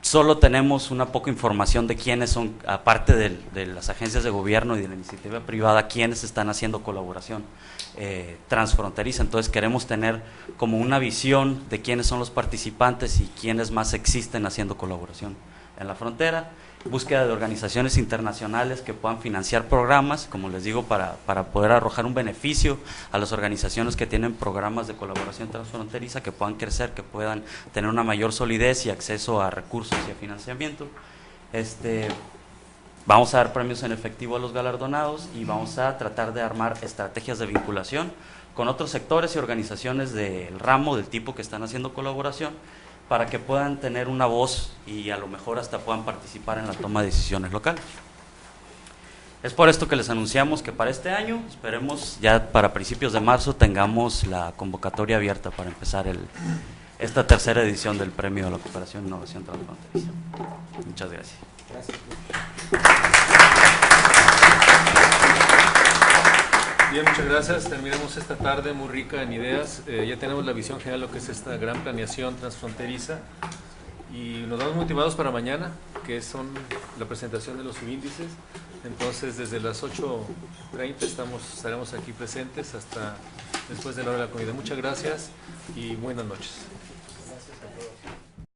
solo tenemos una poca información de quiénes son, aparte de las agencias de gobierno y de la iniciativa privada, quiénes están haciendo colaboración transfronteriza. Entonces queremos tener como una visión de quiénes son los participantes y quiénes más existen haciendo colaboración en la frontera. búsqueda de organizaciones internacionales que puedan financiar programas, como les digo, para poder arrojar un beneficio a las organizaciones que tienen programas de colaboración transfronteriza, que puedan crecer, que puedan tener una mayor solidez y acceso a recursos y a financiamiento. Vamos a dar premios en efectivo a los galardonados y vamos a tratar de armar estrategias de vinculación con otros sectores y organizaciones del ramo, del tipo que están haciendo colaboración, para que puedan tener una voz y a lo mejor hasta puedan participar en la toma de decisiones locales. Es por esto que les anunciamos que para este año, esperemos ya para principios de marzo, tengamos la convocatoria abierta para empezar esta tercera edición del Premio a la Cooperación e Innovación Transfronteriza. Muchas gracias. Bien, muchas gracias. Terminamos esta tarde muy rica en ideas. Ya tenemos la visión general de lo que es esta gran planeación transfronteriza y nos vamos motivados para mañana, que son la presentación de los subíndices. Entonces, desde las 8:30 estaremos aquí presentes hasta después de la hora de la comida. Muchas gracias y buenas noches.